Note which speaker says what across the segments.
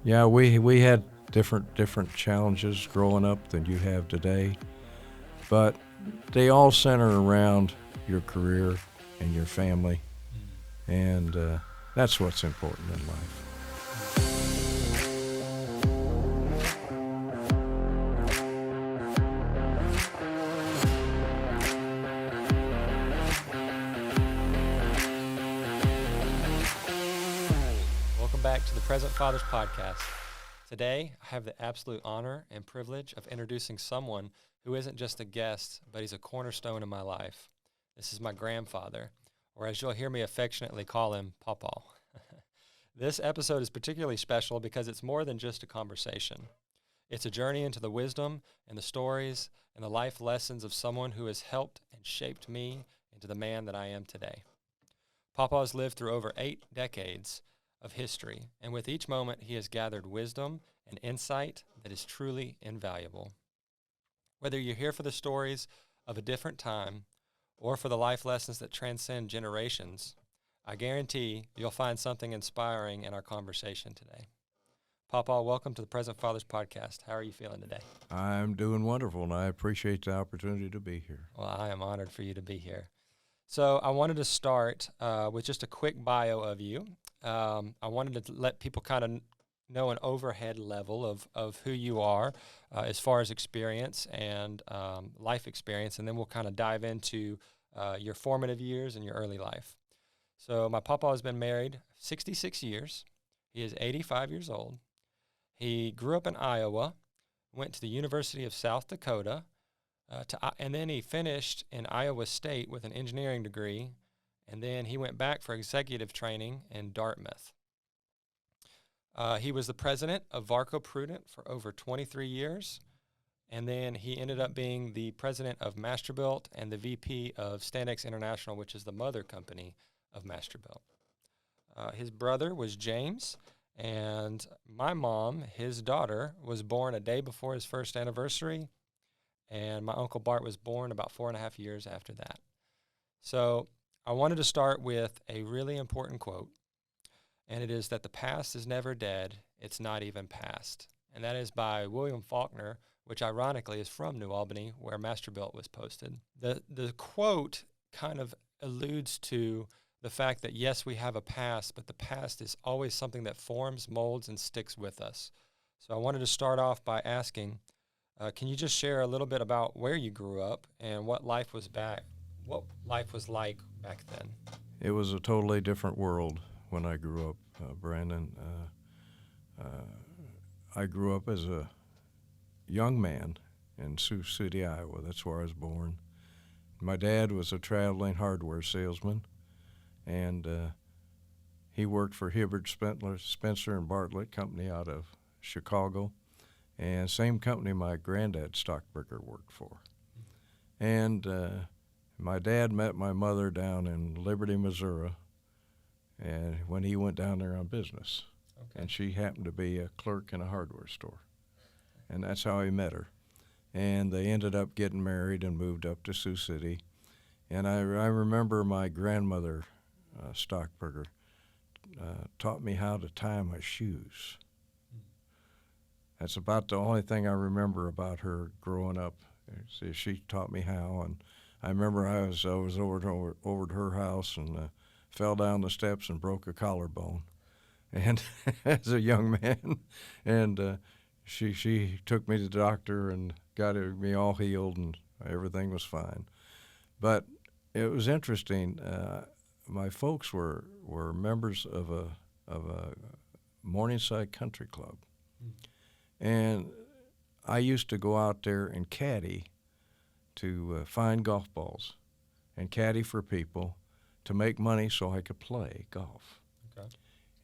Speaker 1: Yeah, we had different challenges growing up than you have today, but they all center around your career and your family, and that's what's important in life.
Speaker 2: Welcome back to the Present Fathers Podcast. Today, I have the absolute honor and privilege of introducing someone who isn't just a guest, but he's a cornerstone in my life. This is my grandfather, or as you'll hear me affectionately call him, Paw-Paw. This episode is particularly special because it's more than just a conversation. It's a journey into the wisdom and the stories and the life lessons of someone who has helped and shaped me into the man that I am today. Paw-Paw has lived through over 8 decades of history, and with each moment he has gathered wisdom and insight that is truly invaluable. Whether you're here for the stories of a different time or for the life lessons that transcend generations, I guarantee you'll find something inspiring in our conversation today. Paw-Paw, welcome to the Present Fathers Podcast. How are you feeling today?
Speaker 1: I'm doing wonderful, and I appreciate the opportunity to be here.
Speaker 2: Well, I am honored for you to be here. So I wanted to start with just a quick bio of you. I wanted to let people kind of know an overhead level of who you are as far as experience and life experience, and then we'll kind of dive into your formative years and your early life. So my papa has been married 66 years. He is 85 years old. He grew up in Iowa, went to the University of South Dakota, and then he finished in Iowa State with an engineering degree, and then he went back for executive training in Dartmouth. He was the president of Varco Prudent for over 23 years, and then he ended up being the president of Masterbuilt and the VP of Standex International, which is the mother company of Masterbuilt. His brother was James, and my mom, his daughter, was born a day before his first anniversary, and my Uncle Bart was born about 4.5 years after that. So I wanted to start with a really important quote, and it is that the past is never dead, it's not even past. And that is by William Faulkner, which ironically is from New Albany, where Masterbuilt was posted. The quote kind of alludes to the fact that, yes, we have a past, but the past is always something that forms, molds, and sticks with us. So I wanted to start off by asking, can you just share a little bit about where you grew up and what life was like back then?
Speaker 1: It was a totally different world when I grew up, Brandon. I grew up as a young man in Sioux City, Iowa. That's where I was born. My dad was a traveling hardware salesman, and he worked for Hibbert, Spencer, and Bartlett Company out of Chicago, and same company my granddad Stockburger worked for. And my dad met my mother down in Liberty, Missouri, and when he went down there on business. Okay. And she happened to be a clerk in a hardware store. And that's how he met her. And they ended up getting married and moved up to Sioux City. And I remember my grandmother, Stockburger, taught me how to tie my shoes. That's about the only thing I remember about her growing up. She taught me how, and I remember I was over to her house and fell down the steps and broke a collarbone, and as a young man, and she took me to the doctor and got me all healed, and everything was fine. But it was interesting. My folks were members of a Morningside Country Club. And I used to go out there and caddy to find golf balls and caddy for people to make money so I could play golf. Okay.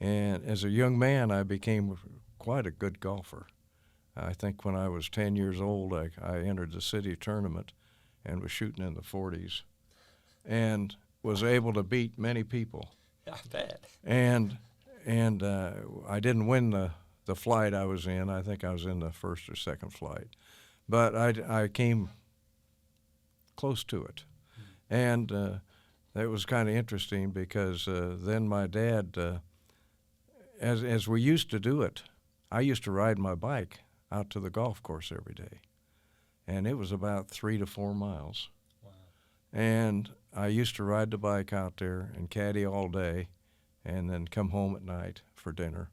Speaker 1: And as a young man, I became quite a good golfer. I think when I was 10 years old, I entered the city tournament and was shooting in the 40s and was able to beat many people.
Speaker 2: I bet.
Speaker 1: And I didn't win the flight I was in. I think I was in the first or second flight. But I came close to it. And it was kind of interesting because then my dad, as we used to do it I used to ride my bike out to the golf course every day, and it was about 3 to 4 miles.
Speaker 2: Wow.
Speaker 1: And I used to ride the bike out there and caddy all day, and then come home at night for dinner.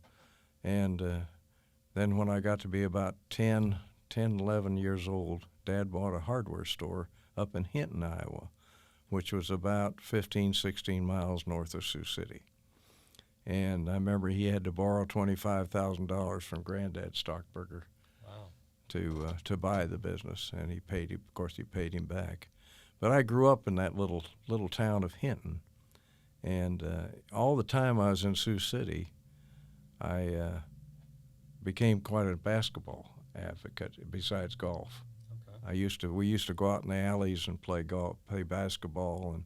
Speaker 1: And then when I got to be about 10, 11 years old, Dad bought a hardware store up in Hinton, Iowa, which was about 15, 16 miles north of Sioux City. And I remember he had to borrow $25,000 from Granddad Stockburger.
Speaker 2: Wow.
Speaker 1: To buy the business, and he paid him back. But I grew up in that little town of Hinton, and all the time I was in Sioux City, I became quite a basketball advocate besides golf.
Speaker 2: Okay.
Speaker 1: We used to go out in the alleys and play basketball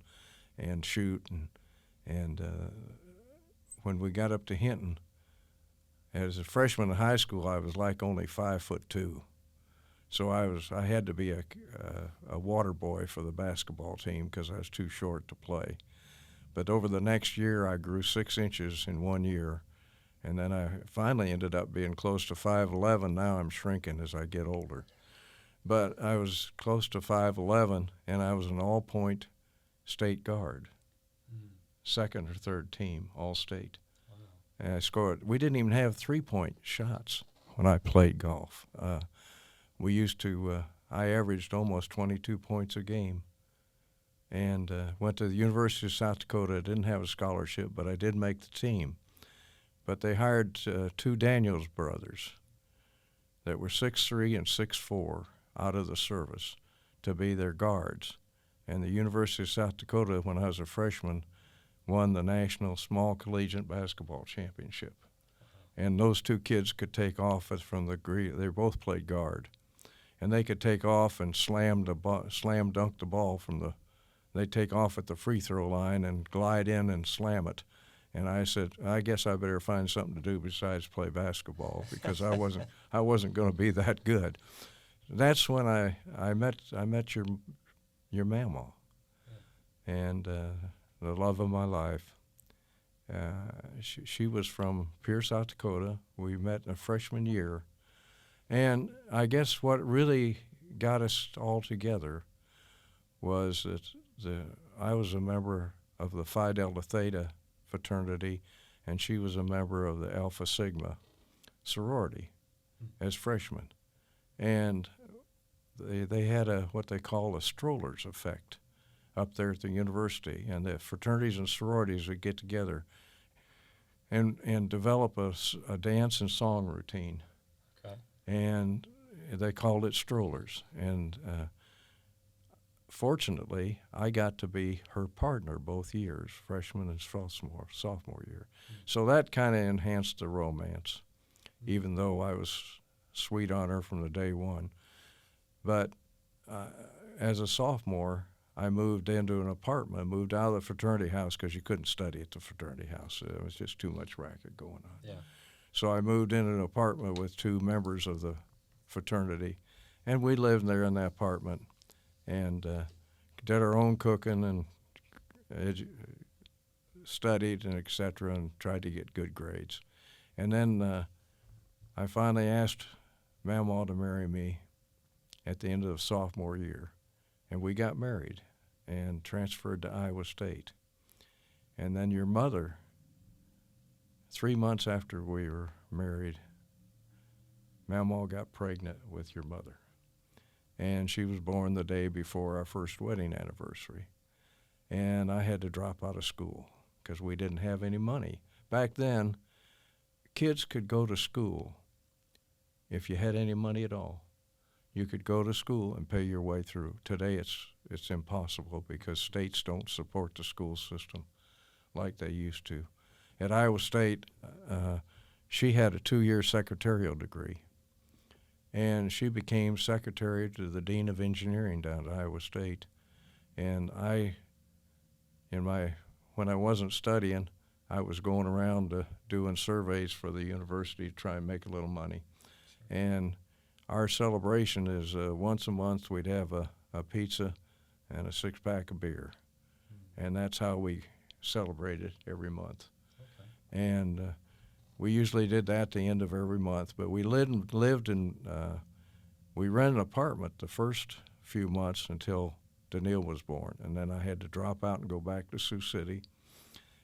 Speaker 1: and shoot, and when we got up to Hinton, as a freshman in high school, I was like only 5'2". So I had to be a water boy for the basketball team because I was too short to play. But over the next year, I grew 6 inches in 1 year, and then I finally ended up being close to 5'11". Now I'm shrinking as I get older. But I was close to 5'11", and I was an all-point state guard, second or third team, all-state.
Speaker 2: Wow.
Speaker 1: And I scored. We didn't even have three-point shots when I played golf. We used to, I averaged almost 22 points a game, and went to the University of South Dakota. I didn't have a scholarship, but I did make the team. But they hired 2 Daniels brothers that were 6'3" and 6'4" out of the service to be their guards. And the University of South Dakota, when I was a freshman, won the National Small Collegiate Basketball Championship. And those 2 kids could take off from the they both played guard. And they could take off and slam dunk the ball they'd take off at the free throw line and glide in and slam it. And I said, I guess I better find something to do besides play basketball because I wasn't going to be that good. That's when I met your mama, and the love of my life. She was from Pierce, South Dakota. We met in a freshman year. And I guess what really got us all together was that I was a member of the Phi Delta Theta fraternity, and she was a member of the Alpha Sigma sorority as freshmen. And they had what they call a strollers effect up there at the university, and the fraternities and sororities would get together and develop a dance and song routine.
Speaker 2: Okay.
Speaker 1: And they called it strollers. And fortunately, I got to be her partner both years, freshman and sophomore year. So that kind of enhanced the romance, even though I was sweet on her from the day one. But as a sophomore, I moved into an apartment, moved out of the fraternity house because you couldn't study at the fraternity house. There was just too much racket going on.
Speaker 2: Yeah.
Speaker 1: So I moved into an apartment with 2 members of the fraternity, and we lived there in that apartment and did our own cooking and studied and et cetera, and tried to get good grades. And then I finally asked Mamaw to marry me at the end of the sophomore year, and we got married and transferred to Iowa State. And then your mother, 3 months after we were married, Mamaw got pregnant with your mother. And she was born the day before our first wedding anniversary. And I had to drop out of school because we didn't have any money. Back then, kids could go to school if you had any money at all. You could go to school and pay your way through. Today it's impossible because states don't support the school system like they used to. At Iowa State, she had a 2-year secretarial degree, and she became secretary to the dean of engineering down at Iowa State. And when I wasn't studying, I was going around doing surveys for the university to try and make a little money. And our celebration is once a month we'd have a pizza and a 6-pack of beer. And that's how we celebrate it every month.
Speaker 2: Okay.
Speaker 1: And we usually did that at the end of every month. But we lived in, we rented an apartment the first few months until Daniil was born. And then I had to drop out and go back to Sioux City.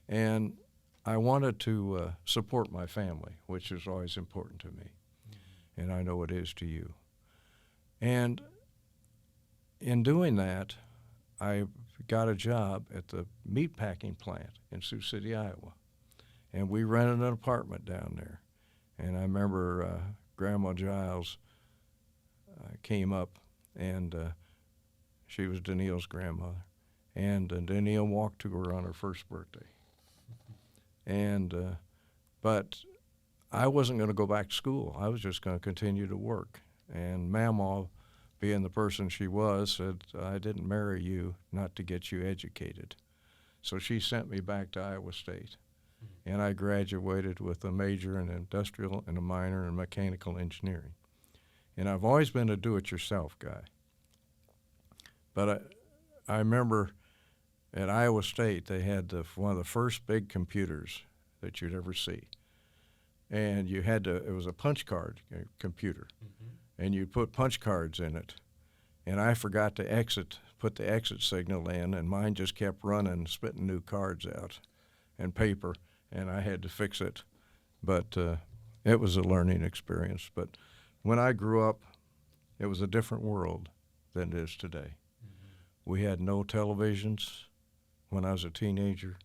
Speaker 1: And I wanted to support my family, which is always important to me. And I know it is to you. And in doing that, I got a job at the meat packing plant in Sioux City, Iowa. And we rented an apartment down there. And I remember Grandma Giles came up, and she was Daniil's grandmother. And Daniil walked to her on her first birthday. And but I wasn't going to go back to school. I was just going to continue to work. And Mamaw, being the person she was, said, I didn't marry you not to get you educated. So she sent me back to Iowa State. And I graduated with a major in industrial and a minor in mechanical engineering. And I've always been a do-it-yourself guy. But I remember at Iowa State, they had one of the first big computers that you'd ever see. And you had to, it was a punch card computer. And you put punch cards in it. And I forgot to put the exit signal in, and mine just kept running, spitting new cards out and paper, and I had to fix it. But it was a learning experience. But when I grew up, it was a different world than it is today. We had no televisions when I was a teenager.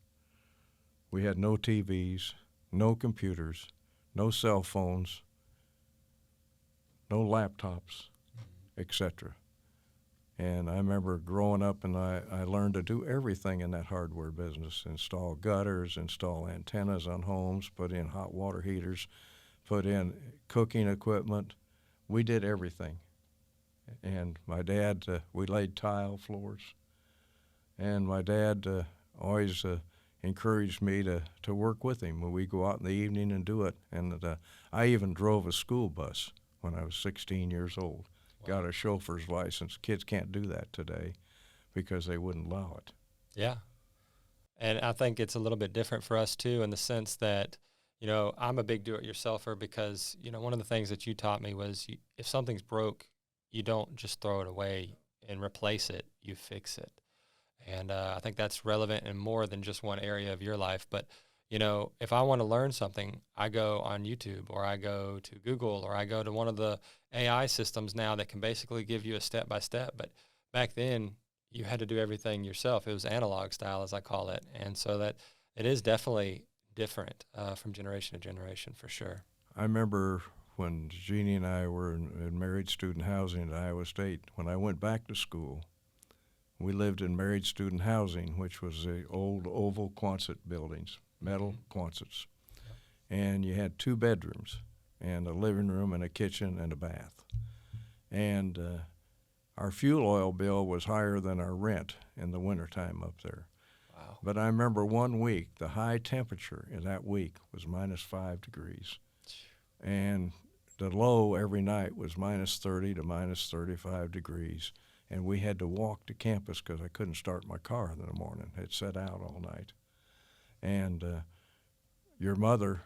Speaker 1: We had no TVs, no computers, no cell phones, no laptops, etc. And I remember growing up, and I learned to do everything in that hardware business: install gutters, install antennas on homes, put in hot water heaters, put in cooking equipment. We did everything. And my dad, we laid tile floors. And my dad always encouraged me to work with him when we go out in the evening and do it. And I even drove a school bus when I was 16 years old. Wow. Got a chauffeur's license. Kids can't do that today because they wouldn't allow it.
Speaker 2: Yeah. And I think it's a little bit different for us too, in the sense that, you know, I'm a big do-it-yourselfer because, you know, one of the things that you taught me was if something's broke, you don't just throw it away and replace it, you fix it. And I think that's relevant in more than just one area of your life. But, you know, if I want to learn something, I go on YouTube, or I go to Google, or I go to one of the AI systems now that can basically give you a step-by-step. But back then, you had to do everything yourself. It was analog style, as I call it. And so that it is definitely different from generation to generation, for sure.
Speaker 1: I remember when Jeannie and I were in married student housing at Iowa State, when I went back to school, we lived in married student housing, which was the old oval Quonset buildings, metal Quonsets. And you had 2 bedrooms and a living room and a kitchen and a bath. And our fuel oil bill was higher than our rent in the wintertime up there. Wow. But I remember one week, the high temperature in that week was -5 degrees. And the low every night was -30 to -35 degrees. And we had to walk to campus because I couldn't start my car in the morning. It sat out all night. And your mother,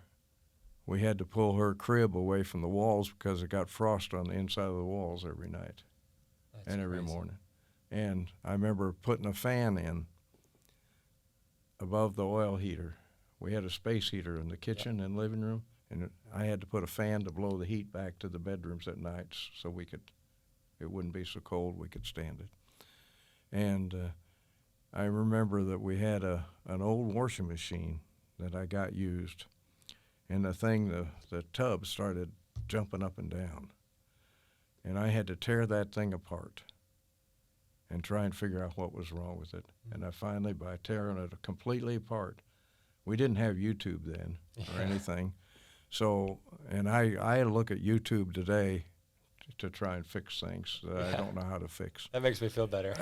Speaker 1: we had to pull her crib away from the walls because it got frost on the inside of the walls every night. That's and every crazy. Morning. And I remember putting a fan in above the oil heater. We had a space heater in the kitchen and living room, and I had to put a fan to blow the heat back to the bedrooms at night so it wouldn't be so cold we could stand it. And I remember that we had an old washing machine that I got used, and the tub started jumping up and down. And I had to tear that thing apart and try and figure out what was wrong with it. And I finally, by tearing it completely apart, we didn't have YouTube then or anything. So, and I look at YouTube today to try and fix things that I don't know how to fix.
Speaker 2: That makes me feel better.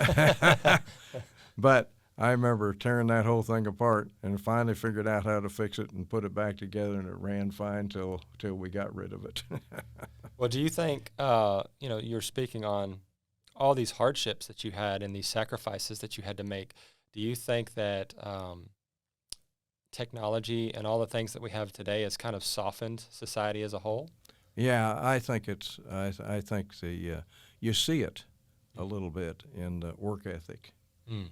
Speaker 1: But I remember tearing that whole thing apart and finally figured out how to fix it and put it back together, and it ran fine till we got rid of it.
Speaker 2: Well, do you think, you're speaking on all these hardships that you had and these sacrifices that you had to make. Do you think that technology and all the things that we have today has kind of softened society as a whole?
Speaker 1: Yeah, I think it's. I think you see it a little bit in the work ethic.
Speaker 2: Mm.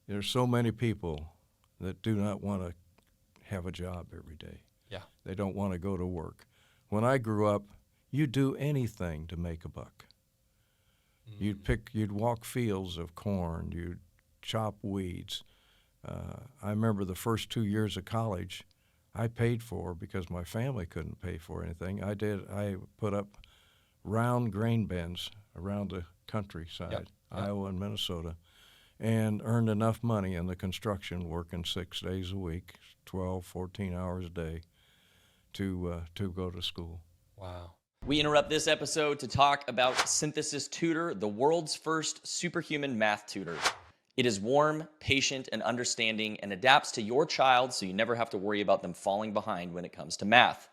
Speaker 1: There's so many people that do not want to have a job every day.
Speaker 2: Yeah.
Speaker 1: They don't want to go to work. When I grew up, you'd do anything to make a buck. You'd walk fields of corn, you'd chop weeds. I remember the first 2 years of college, I paid for because my family couldn't pay for anything. I put up round grain bins around the countryside,
Speaker 2: Yep.
Speaker 1: Iowa and Minnesota, and earned enough money in the construction, working 6 days a week, 12, 14 hours a day, to go to school.
Speaker 2: Wow.
Speaker 3: We interrupt this episode to talk about Synthesis Tutor, the world's first superhuman math tutor. It is warm, patient, and understanding, and adapts to your child so you never have to worry about them falling behind when it comes to math.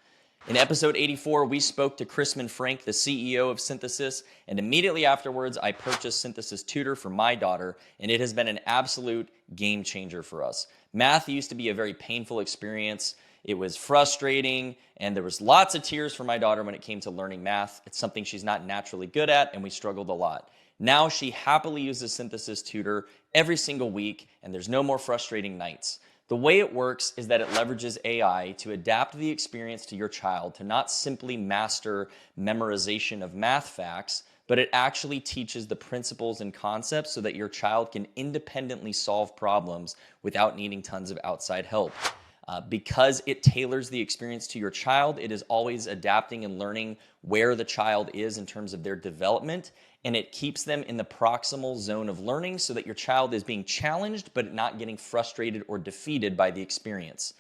Speaker 3: In episode 84, we spoke to Chrisman Frank, the CEO of Synthesis, and immediately afterwards, I purchased Synthesis Tutor for my daughter, and it has been an absolute game changer for us. Math used to be a very painful experience. It was frustrating, and there was lots of tears for my daughter when it came to learning math. It's something she's not naturally good at, and we struggled a lot. Now she happily uses Synthesis Tutor every single week, and there's no more frustrating nights. The way it works is that it leverages AI to adapt the experience to your child to not simply master memorization of math facts, but it actually teaches the principles and concepts so that your child can independently solve problems without needing tons of outside help. Because it tailors the experience to your child, it is always adapting and learning where the child is in terms of their development, and it keeps them in the proximal zone of learning so that your child is being challenged but not getting frustrated or defeated by the experience.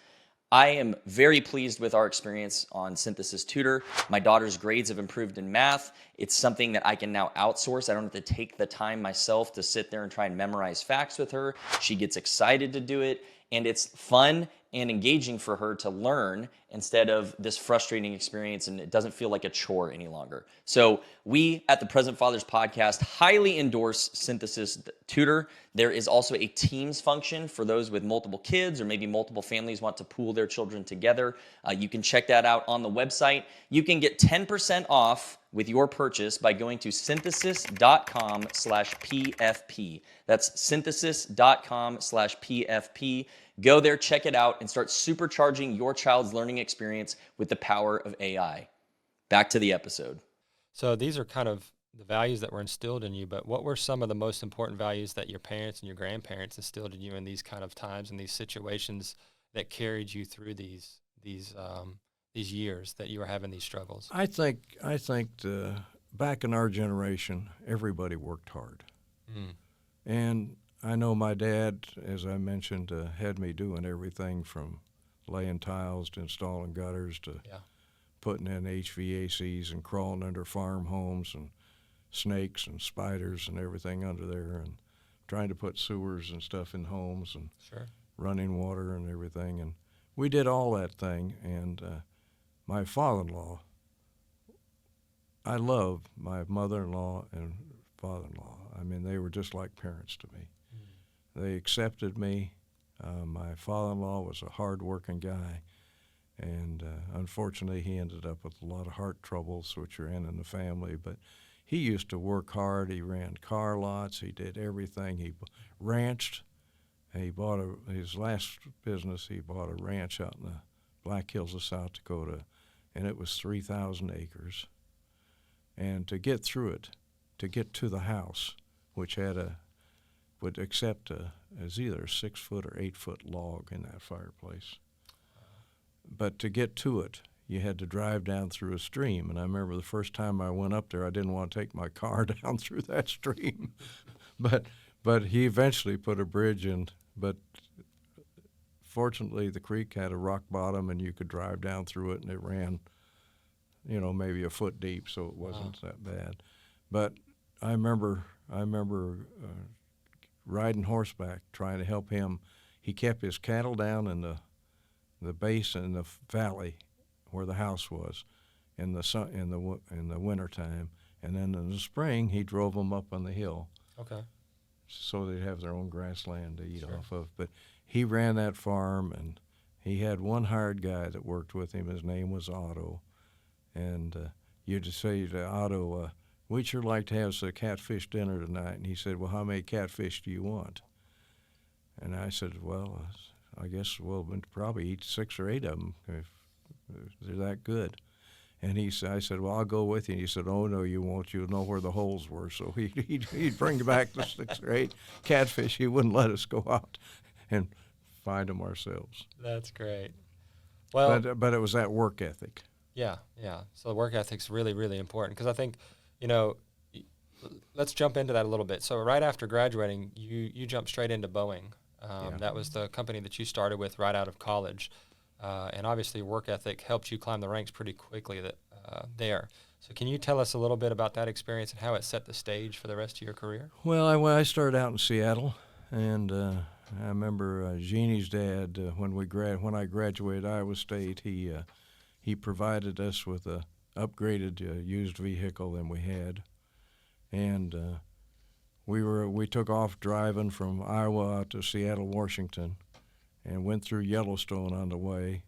Speaker 3: I am very pleased with our experience on Synthesis Tutor. My daughter's grades have improved in math. It's something that I can now outsource. I don't have to take the time myself to sit there and try and memorize facts with her. She gets excited to do it, and it's fun and engaging for her to learn instead of this frustrating experience, and it doesn't feel like a chore any longer. So we at the Present Fathers Podcast highly endorse Synthesis Tutor. There is also a Teams function for those with multiple kids or maybe multiple families want to pool their children together. You can check that out on the website. You can get 10% off with your purchase by going to synthesis.com/PFP. That's synthesis.com/PFP. Go there, check it out, and start supercharging your child's learning experience with the power of AI. Back to the episode.
Speaker 2: So these are kind of the values that were instilled in you, but what were some of the most important values that your parents and your grandparents instilled in you in these kind of times and these situations that carried you through these years that you were having these struggles?
Speaker 1: I think back in our generation, everybody worked hard. And I know my dad, as I mentioned, had me doing everything from laying tiles to installing gutters to putting in HVACs and crawling under farm homes and snakes and spiders and everything under there, and trying to put sewers and stuff in homes and running water and everything. And we did all that thing. And my father-in-law, I love my mother-in-law and father-in-law. I mean, they were just like parents to me. They accepted me. My father-in-law was a hard-working guy, and unfortunately he ended up with a lot of heart troubles, which are in the family. But he used to work hard. He ran car lots. He did everything. He ranched. He bought his last business. He bought a ranch out in the Black Hills of South Dakota, and it was 3,000 acres. And to get through it, to get to the house, which would accept as either a 6-foot or 8-foot log in that fireplace. But to get to it, you had to drive down through a stream. And I remember the first time I went up there, I didn't want to take my car down through that stream. But he eventually put a bridge in. But fortunately, the creek had a rock bottom, and you could drive down through it, and it ran, maybe a foot deep, so it wasn't that bad. But I remember riding horseback, trying to help him. He kept his cattle down in the basin in the valley where the house was in the wintertime, and then in the spring he drove them up on the hill.
Speaker 2: Okay.
Speaker 1: So they'd have their own grassland to eat off of. But he ran that farm, he had one hired guy that worked with him. His name was Otto. And you'd just say to Otto, we'd sure like to have some catfish dinner tonight. And he said, well, how many catfish do you want? And I said, well, I guess we'll probably eat 6 or 8 of them if they're that good. And I said, well, I'll go with you. And he said, oh, no, you won't. You'll know where the holes were. So he'd bring back the 6 or 8 catfish. He wouldn't let us go out and find them ourselves.
Speaker 2: That's great. Well,
Speaker 1: but it was that work ethic.
Speaker 2: Yeah. So the work ethic's really, really important because I think, you know, let's jump into that a little bit. So right after graduating, you jumped straight into Boeing. That was the company that you started with right out of college. And obviously work ethic helped you climb the ranks pretty quickly there. So can you tell us a little bit about that experience and how it set the stage for the rest of your career?
Speaker 1: Well, I started out in Seattle, and I remember Jeannie's dad, when I graduated Iowa State, he provided us with a upgraded used vehicle than we had, and we took off driving from Iowa out to Seattle, Washington, and went through Yellowstone on the way,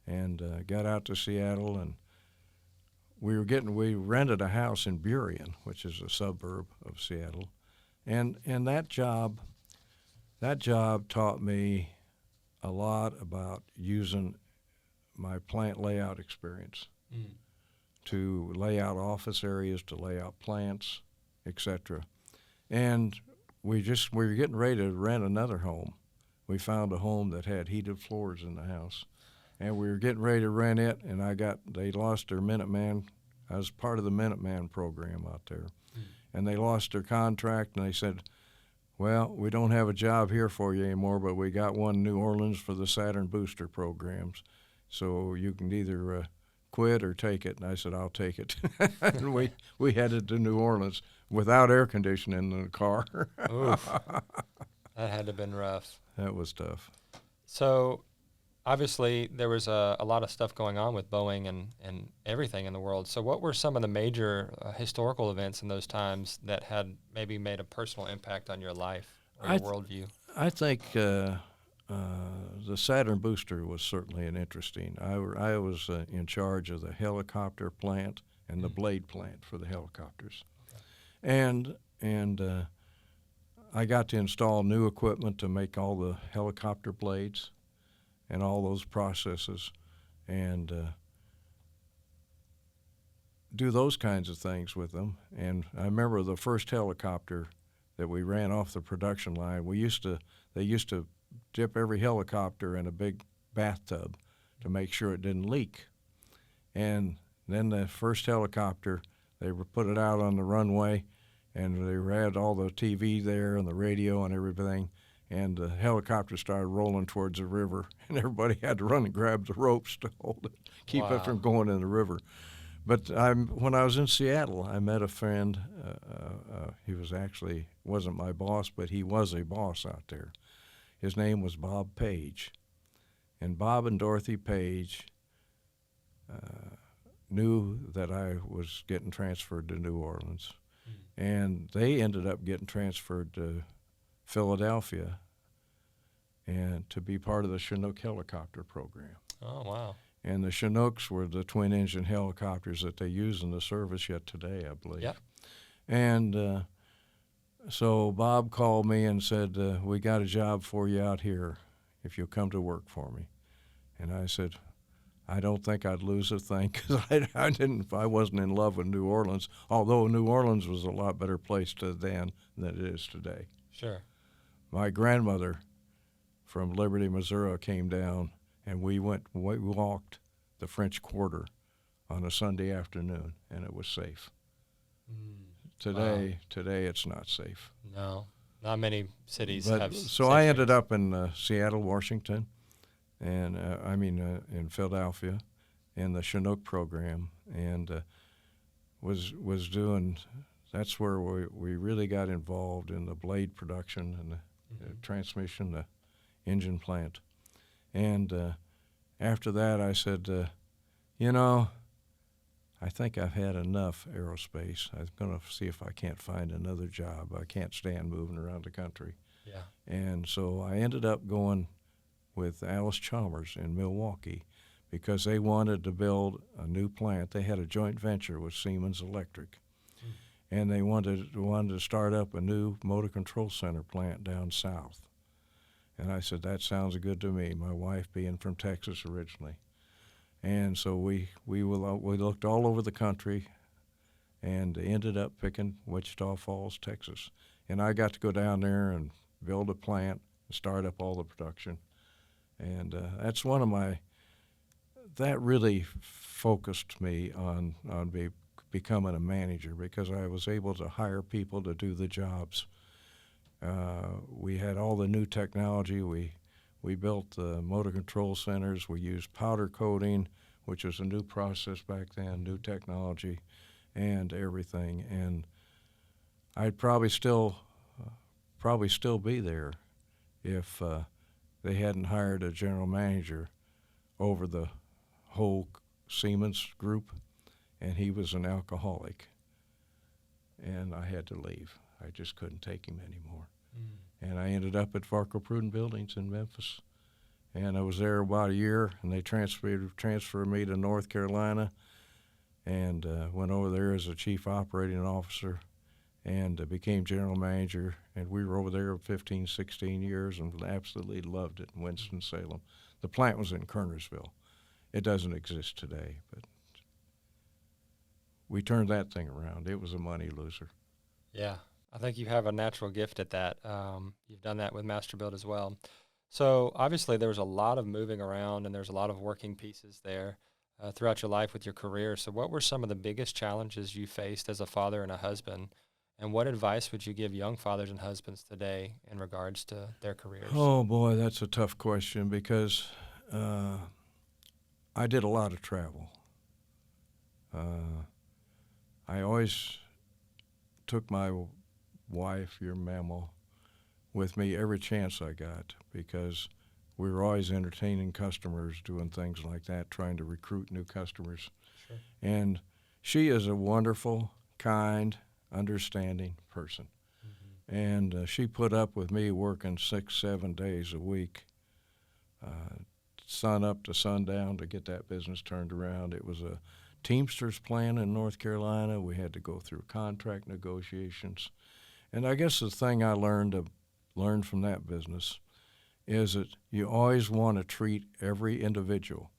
Speaker 1: and got out to Seattle, and we rented a house in Burien, which is a suburb of Seattle, and that job taught me a lot about using my plant layout experience to lay out office areas, to lay out plants, etc. And we were getting ready to rent another home. We found a home that had heated floors in the house, and we were getting ready to rent it, and they lost their Minuteman. I was part of the Minuteman program out there, and they lost their contract, and they said, well, we don't have a job here for you anymore, but we got one in New Orleans for the Saturn booster programs, so you can either quit or take it. And I said, I'll take it. And we headed to New Orleans without air conditioning in the car.
Speaker 2: Oof. That had to have been rough.
Speaker 1: That was tough.
Speaker 2: So obviously there was a lot of stuff going on with Boeing and everything in the world. So what were some of the major historical events in those times that had maybe made a personal impact on your life or your worldview?
Speaker 1: I think the Saturn booster was certainly an interesting. I was in charge of the helicopter plant and the blade plant for the helicopters. Okay. And I got to install new equipment to make all the helicopter blades and all those processes, and do those kinds of things with them. And I remember the first helicopter that we ran off the production line, they used to dip every helicopter in a big bathtub to make sure it didn't leak. And then the first helicopter, they put it out on the runway, and they had all the TV there and the radio and everything, and the helicopter started rolling towards the river, and everybody had to run and grab the ropes to hold it, keep it from going in the river. But when I was in Seattle, I met a friend. He wasn't my boss, but he was a boss out there. His name was Bob Page. And Bob and Dorothy Page knew that I was getting transferred to New Orleans. And they ended up getting transferred to Philadelphia and to be part of the Chinook helicopter program.
Speaker 2: Oh, wow.
Speaker 1: And the Chinooks were the twin-engine helicopters that they use in the service yet today, I believe.
Speaker 2: Yep.
Speaker 1: And so Bob called me and said, we got a job for you out here if you'll come to work for me. And I said, I don't think I'd lose a thing, because I wasn't in love with New Orleans, although New Orleans was a lot better place then than it is today.
Speaker 2: Sure.
Speaker 1: My grandmother from Liberty, Missouri came down, and we walked the French Quarter on a Sunday afternoon, and it was safe. Today it's not safe.
Speaker 2: No, not many cities have.
Speaker 1: So I ended up in Seattle, Washington, and in Philadelphia, in the Chinook program, and was doing. That's where we really got involved in the blade production and the transmission, the engine plant, and after that I said, I think I've had enough aerospace. I'm going to see if I can't find another job. I can't stand moving around the country.
Speaker 2: Yeah.
Speaker 1: And so I ended up going with Alice Chalmers in Milwaukee because they wanted to build a new plant. They had a joint venture with Siemens Electric, and they wanted to start up a new motor control center plant down south. And I said, that sounds good to me, my wife being from Texas originally. And so we looked all over the country and ended up picking Wichita Falls, Texas. And I got to go down there and build a plant and start up all the production. And that's that really focused me on becoming a manager, because I was able to hire people to do the jobs. We had all the new technology. We built the motor control centers. We used powder coating, which was a new process back then, new technology, and everything. And I'd probably still be there if they hadn't hired a general manager over the whole Siemens group, and he was an alcoholic. And I had to leave. I just couldn't take him anymore. And I ended up at Varco Pruden Buildings in Memphis. And I was there about a year, and they transferred me to North Carolina, and went over there as a chief operating officer, and became general manager. And we were over there 15, 16 years and absolutely loved it in Winston-Salem. The plant was in Kernersville. It doesn't exist today, but we turned that thing around. It was a money loser.
Speaker 2: Yeah, I think you have a natural gift at that. You've done that with Masterbuilt as well. So obviously there was a lot of moving around, and there's a lot of working pieces there throughout your life with your career. So what were some of the biggest challenges you faced as a father and a husband? And what advice would you give young fathers and husbands today in regards to their careers?
Speaker 1: Oh, boy, that's a tough question, because I did a lot of travel. I always took my wife, your mammal, with me every chance I got, because we were always entertaining customers, doing things like that, trying to recruit new customers.
Speaker 2: Sure.
Speaker 1: And she is a wonderful, kind, understanding person. Mm-hmm. And she put up with me working 6-7 days a week, sun up to sundown, to get that business turned around. It was a Teamsters plant in North Carolina. We had to go through contract negotiations. And I guess the thing I learned from that business is that you always want to treat every individual,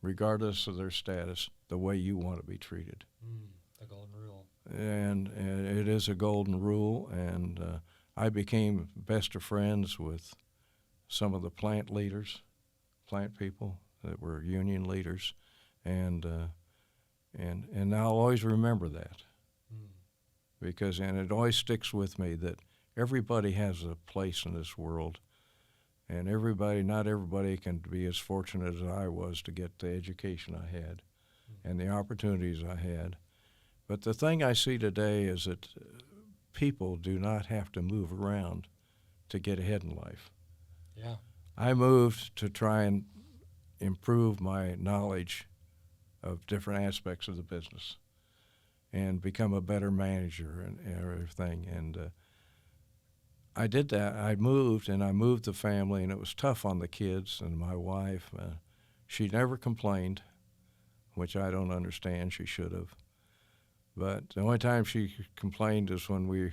Speaker 1: regardless of their status, the way you want to be treated.
Speaker 2: The golden rule.
Speaker 1: And it is a golden rule, and I became best of friends with some of the plant leaders, plant people that were union leaders, and I'll always remember that, because it always sticks with me that everybody has a place in this world, and not everybody can be as fortunate as I was to get the education I had and the opportunities I had. But the thing I see today is that people do not have to move around to get ahead in life.
Speaker 2: Yeah.
Speaker 1: I moved to try and improve my knowledge of different aspects of the business and become a better manager and everything. And I did that. I moved the family, and it was tough on the kids and my wife. She never complained, which I don't understand. She should have. But the only time she complained is when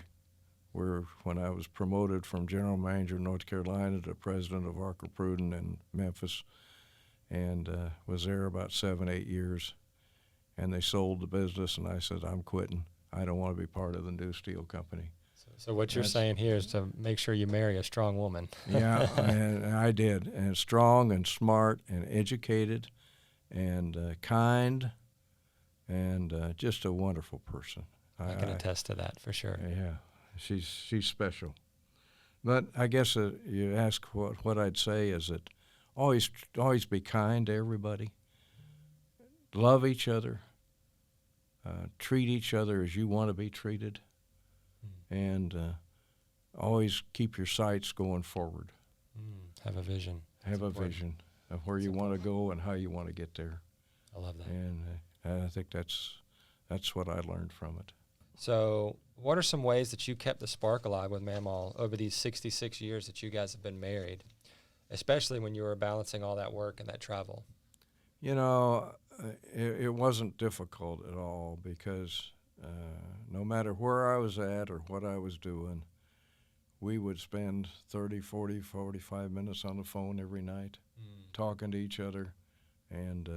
Speaker 1: I was promoted from general manager in North Carolina to president of Varco Pruden in Memphis, and was there about 7-8 years. And they sold the business, and I said, I'm quitting. I don't want to be part of the new steel company.
Speaker 2: So what you're saying here is to make sure you marry a strong woman.
Speaker 1: Yeah, and I did. And strong and smart and educated and kind and just a wonderful person.
Speaker 2: I can attest to that for sure.
Speaker 1: Yeah, she's special. But I guess you ask what I'd say is that always be kind to everybody. Love each other. Treat each other as you want to be treated. And always keep your sights going forward.
Speaker 2: Have a vision.
Speaker 1: Have a vision of where you want to go and how you want to get there.
Speaker 2: I love that.
Speaker 1: And I think that's what I learned from it.
Speaker 2: So what are some ways that you kept the spark alive with Mamaw over these 66 years that you guys have been married? especially when you were balancing all that work and that travel?
Speaker 1: You know, it wasn't difficult at all because no matter where I was at or what I was doing, we would spend 30, 40, 45 minutes on the phone every night talking to each other and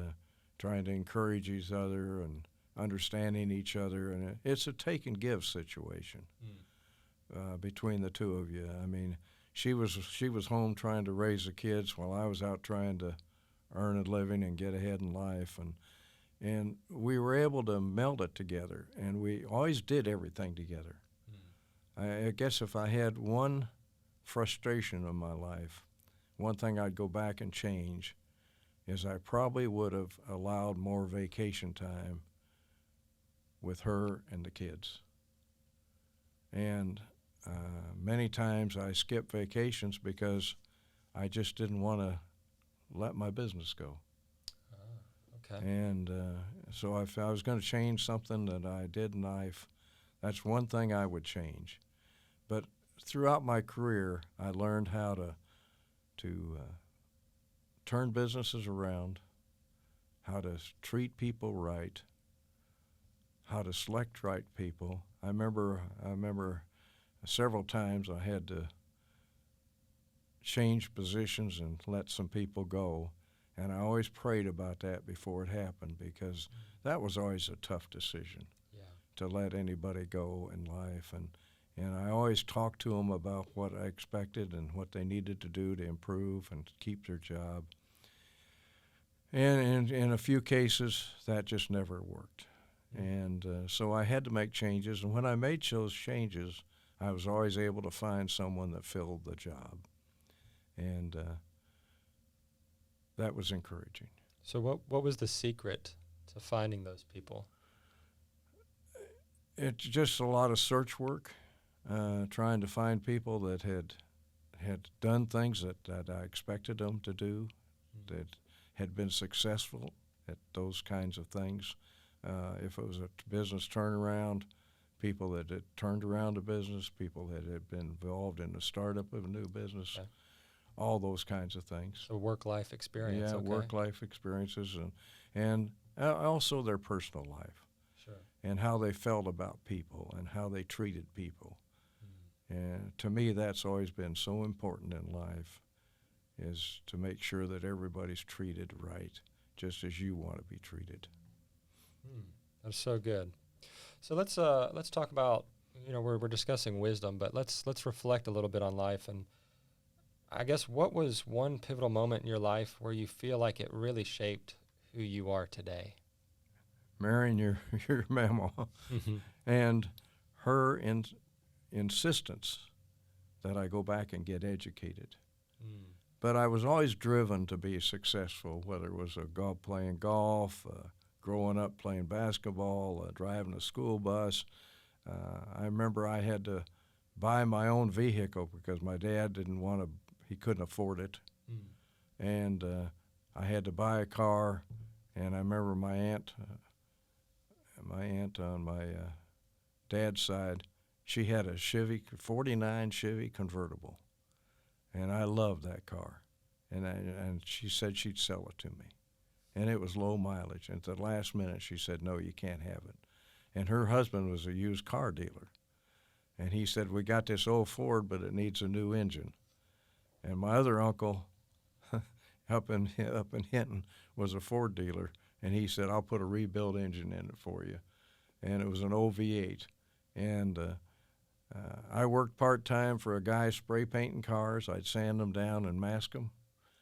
Speaker 1: trying to encourage each other and understanding each other. And it's a take and give situation between the two of you. I mean, she was home trying to raise the kids while I was out trying to earn a living and get ahead in life. And we were able to meld it together, and we always did everything together. I guess if I had one frustration in my life, one thing I'd go back and change is I probably would have allowed more vacation time with her and the kids. And many times I skipped vacations because I just didn't want to let my business go.
Speaker 2: Okay.
Speaker 1: And so if I was going to change something that I did in life, that's one thing I would change. But throughout my career, I learned how to turn businesses around, how to treat people right, how to select right people. I remember several times I had to change positions and let some people go. And I always prayed about that before it happened because that was always a tough decision to let anybody go in life. And I always talked to them about what I expected and what they needed to do to improve and to keep their job. And in a few cases, that just never worked. And so I had to make changes. And when I made those changes, I was always able to find someone that filled the job. And that was encouraging.
Speaker 2: So what was the secret to finding those people?
Speaker 1: It's just a lot of search work, trying to find people that had done things that I expected them to do, that had been successful at those kinds of things. If it was a business turnaround, people that had turned around a business, people that had been involved in the startup of a new business. Okay. All those kinds of things.
Speaker 2: So work-life experience.
Speaker 1: Yeah,
Speaker 2: okay.
Speaker 1: Work-life experiences and also their personal life.
Speaker 2: Sure.
Speaker 1: And how they felt about people and how they treated people. And to me, that's always been so important in life, is to make sure that everybody's treated right, just as you want to be treated.
Speaker 2: That's so good. So let's talk about, we're discussing wisdom, but let's reflect a little bit on life. And I guess, what was one pivotal moment in your life where you feel like it really shaped who you are today?
Speaker 1: Marrying your mama and her insistence that I go back and get educated. But I was always driven to be successful, whether it was playing golf, growing up playing basketball, driving a school bus. I remember I had to buy my own vehicle because my dad he couldn't afford it. And I had to buy a car, and I remember my aunt on my dad's side, she had a 49 Chevy convertible, and I loved that car. And she said she'd sell it to me. And it was low mileage. And at the last minute, she said, no, you can't have it. And her husband was a used car dealer. And he said, we got this old Ford, but it needs a new engine. And my other uncle up in Hinton was a Ford dealer, and he said, I'll put a rebuilt engine in it for you. And it was an old V8. And I worked part-time for a guy spray painting cars. I'd sand them down and mask them.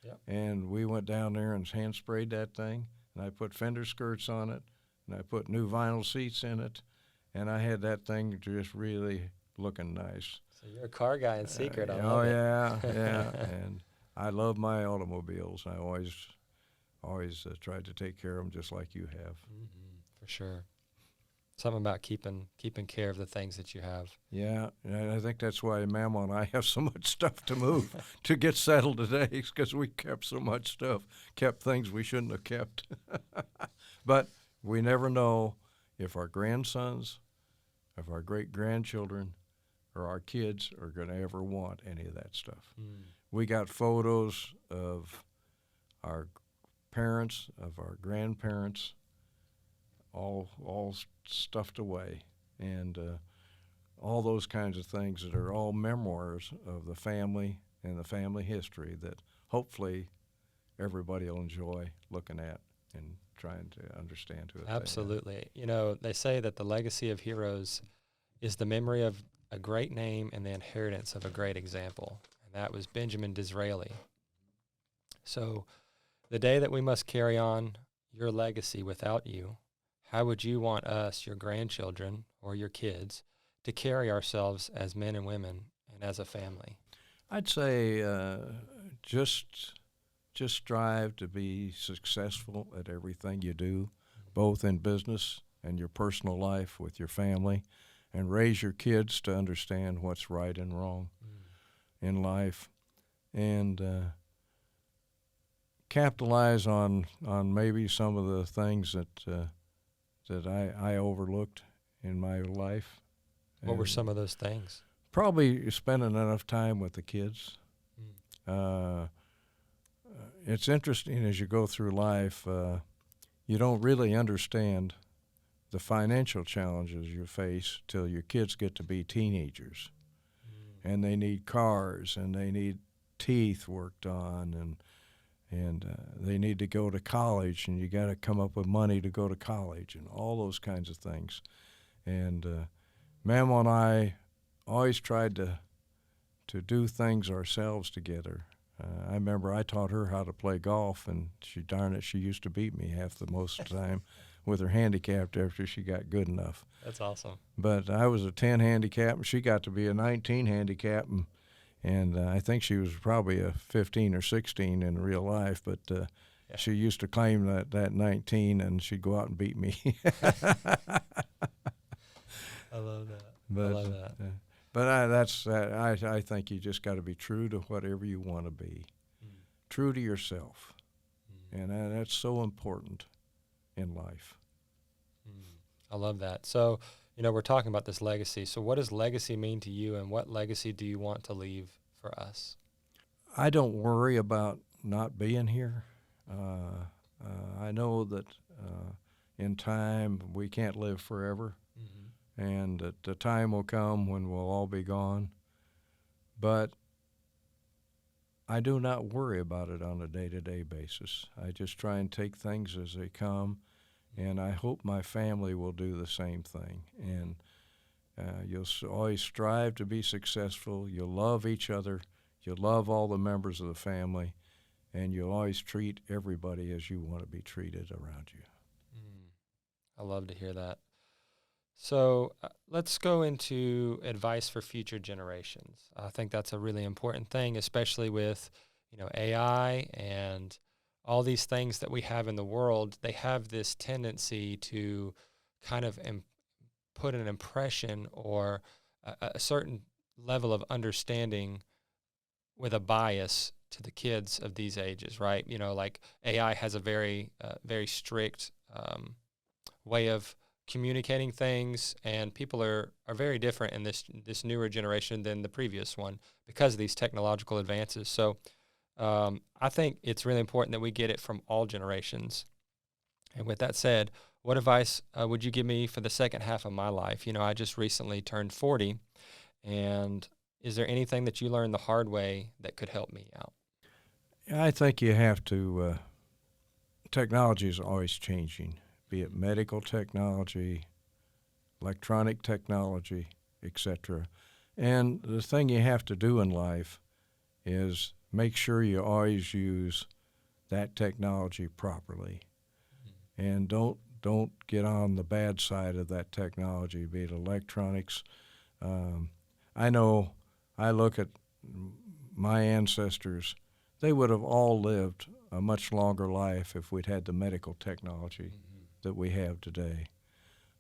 Speaker 2: Yep.
Speaker 1: And we went down there and hand sprayed that thing, and I put fender skirts on it, and I put new vinyl seats in it, and I had that thing just really looking nice.
Speaker 2: So you're a car guy in secret. I
Speaker 1: love
Speaker 2: it.
Speaker 1: Yeah. And I love my automobiles. I always tried to take care of them just like you have.
Speaker 2: For sure. Something about keeping care of the things that you have.
Speaker 1: Yeah, and I think that's why Mama and I have so much stuff to move to get settled today, because we kept so much stuff, kept things we shouldn't have kept. But we never know if our grandsons, if our great-grandchildren, or our kids are going to ever want any of that stuff. we got photos of our parents, of our grandparents, all stuffed away, and all those kinds of things that are all memoirs of the family and the family history that hopefully everybody will enjoy looking at and trying to understand who they are.
Speaker 2: Absolutely. You know, they say that the legacy of heroes is the memory of a great name and the inheritance of a great example. And that was Benjamin Disraeli. So the day that we must carry on your legacy without you, how would you want us, your grandchildren or your kids, to carry ourselves as men and women and as a family?
Speaker 1: I'd say just strive to be successful at everything you do, both in business and your personal life with your family, and raise your kids to understand what's right and wrong in life, and capitalize on maybe some of the things that I overlooked in my life.
Speaker 2: What were some of those things?
Speaker 1: Probably spending enough time with the kids. It's interesting as you go through life, you don't really understand the financial challenges you face till your kids get to be teenagers. And they need cars, and they need teeth worked on, and they need to go to college, and you got to come up with money to go to college, and all those kinds of things. And Mama and I always tried to do things ourselves together. I remember I taught her how to play golf, and she used to beat me half the most of the time with her handicap after she got good enough.
Speaker 2: That's awesome.
Speaker 1: But I was a 10 handicap, and she got to be a 19 handicap, and I think she was probably a 15 or 16 in real life, but she used to claim that 19, and she'd go out and beat me.
Speaker 2: I love that.
Speaker 1: But,
Speaker 2: I love that.
Speaker 1: But I think you just got to be true to whatever you want to be, true to yourself, and that's so important in life.
Speaker 2: I love that. So, you know, we're talking about this legacy. So what does legacy mean to you, and what legacy do you want to leave for us?
Speaker 1: I don't worry about not being here. I know that in time we can't live forever. And that the time will come when we'll all be gone. But I do not worry about it on a day-to-day basis. I just try and take things as they come, and I hope my family will do the same thing. And you'll always strive to be successful. You'll love each other. You'll love all the members of the family, and you'll always treat everybody as you want to be treated around you.
Speaker 2: I love to hear that. So let's go into advice for future generations. I think that's a really important thing, especially with, you know, AI and all these things that we have in the world. They have this tendency to kind of put an impression or a certain level of understanding with a bias to the kids of these ages, right? You know, like AI has a very strict way of communicating things, and people are very different in this newer generation than the previous one because of these technological advances. So I think it's really important that we get it from all generations. And with that said, what advice would you give me for the second half of my life? You know, I just recently turned 40, and is there anything that you learned the hard way that could help me out?
Speaker 1: I think you have to, technology is always changing, be it medical technology, electronic technology, etc. And the thing you have to do in life is make sure you always use that technology properly. And don't get on the bad side of that technology, be it electronics. I know I look at my ancestors, they would have all lived a much longer life if we'd had the medical technology that we have today.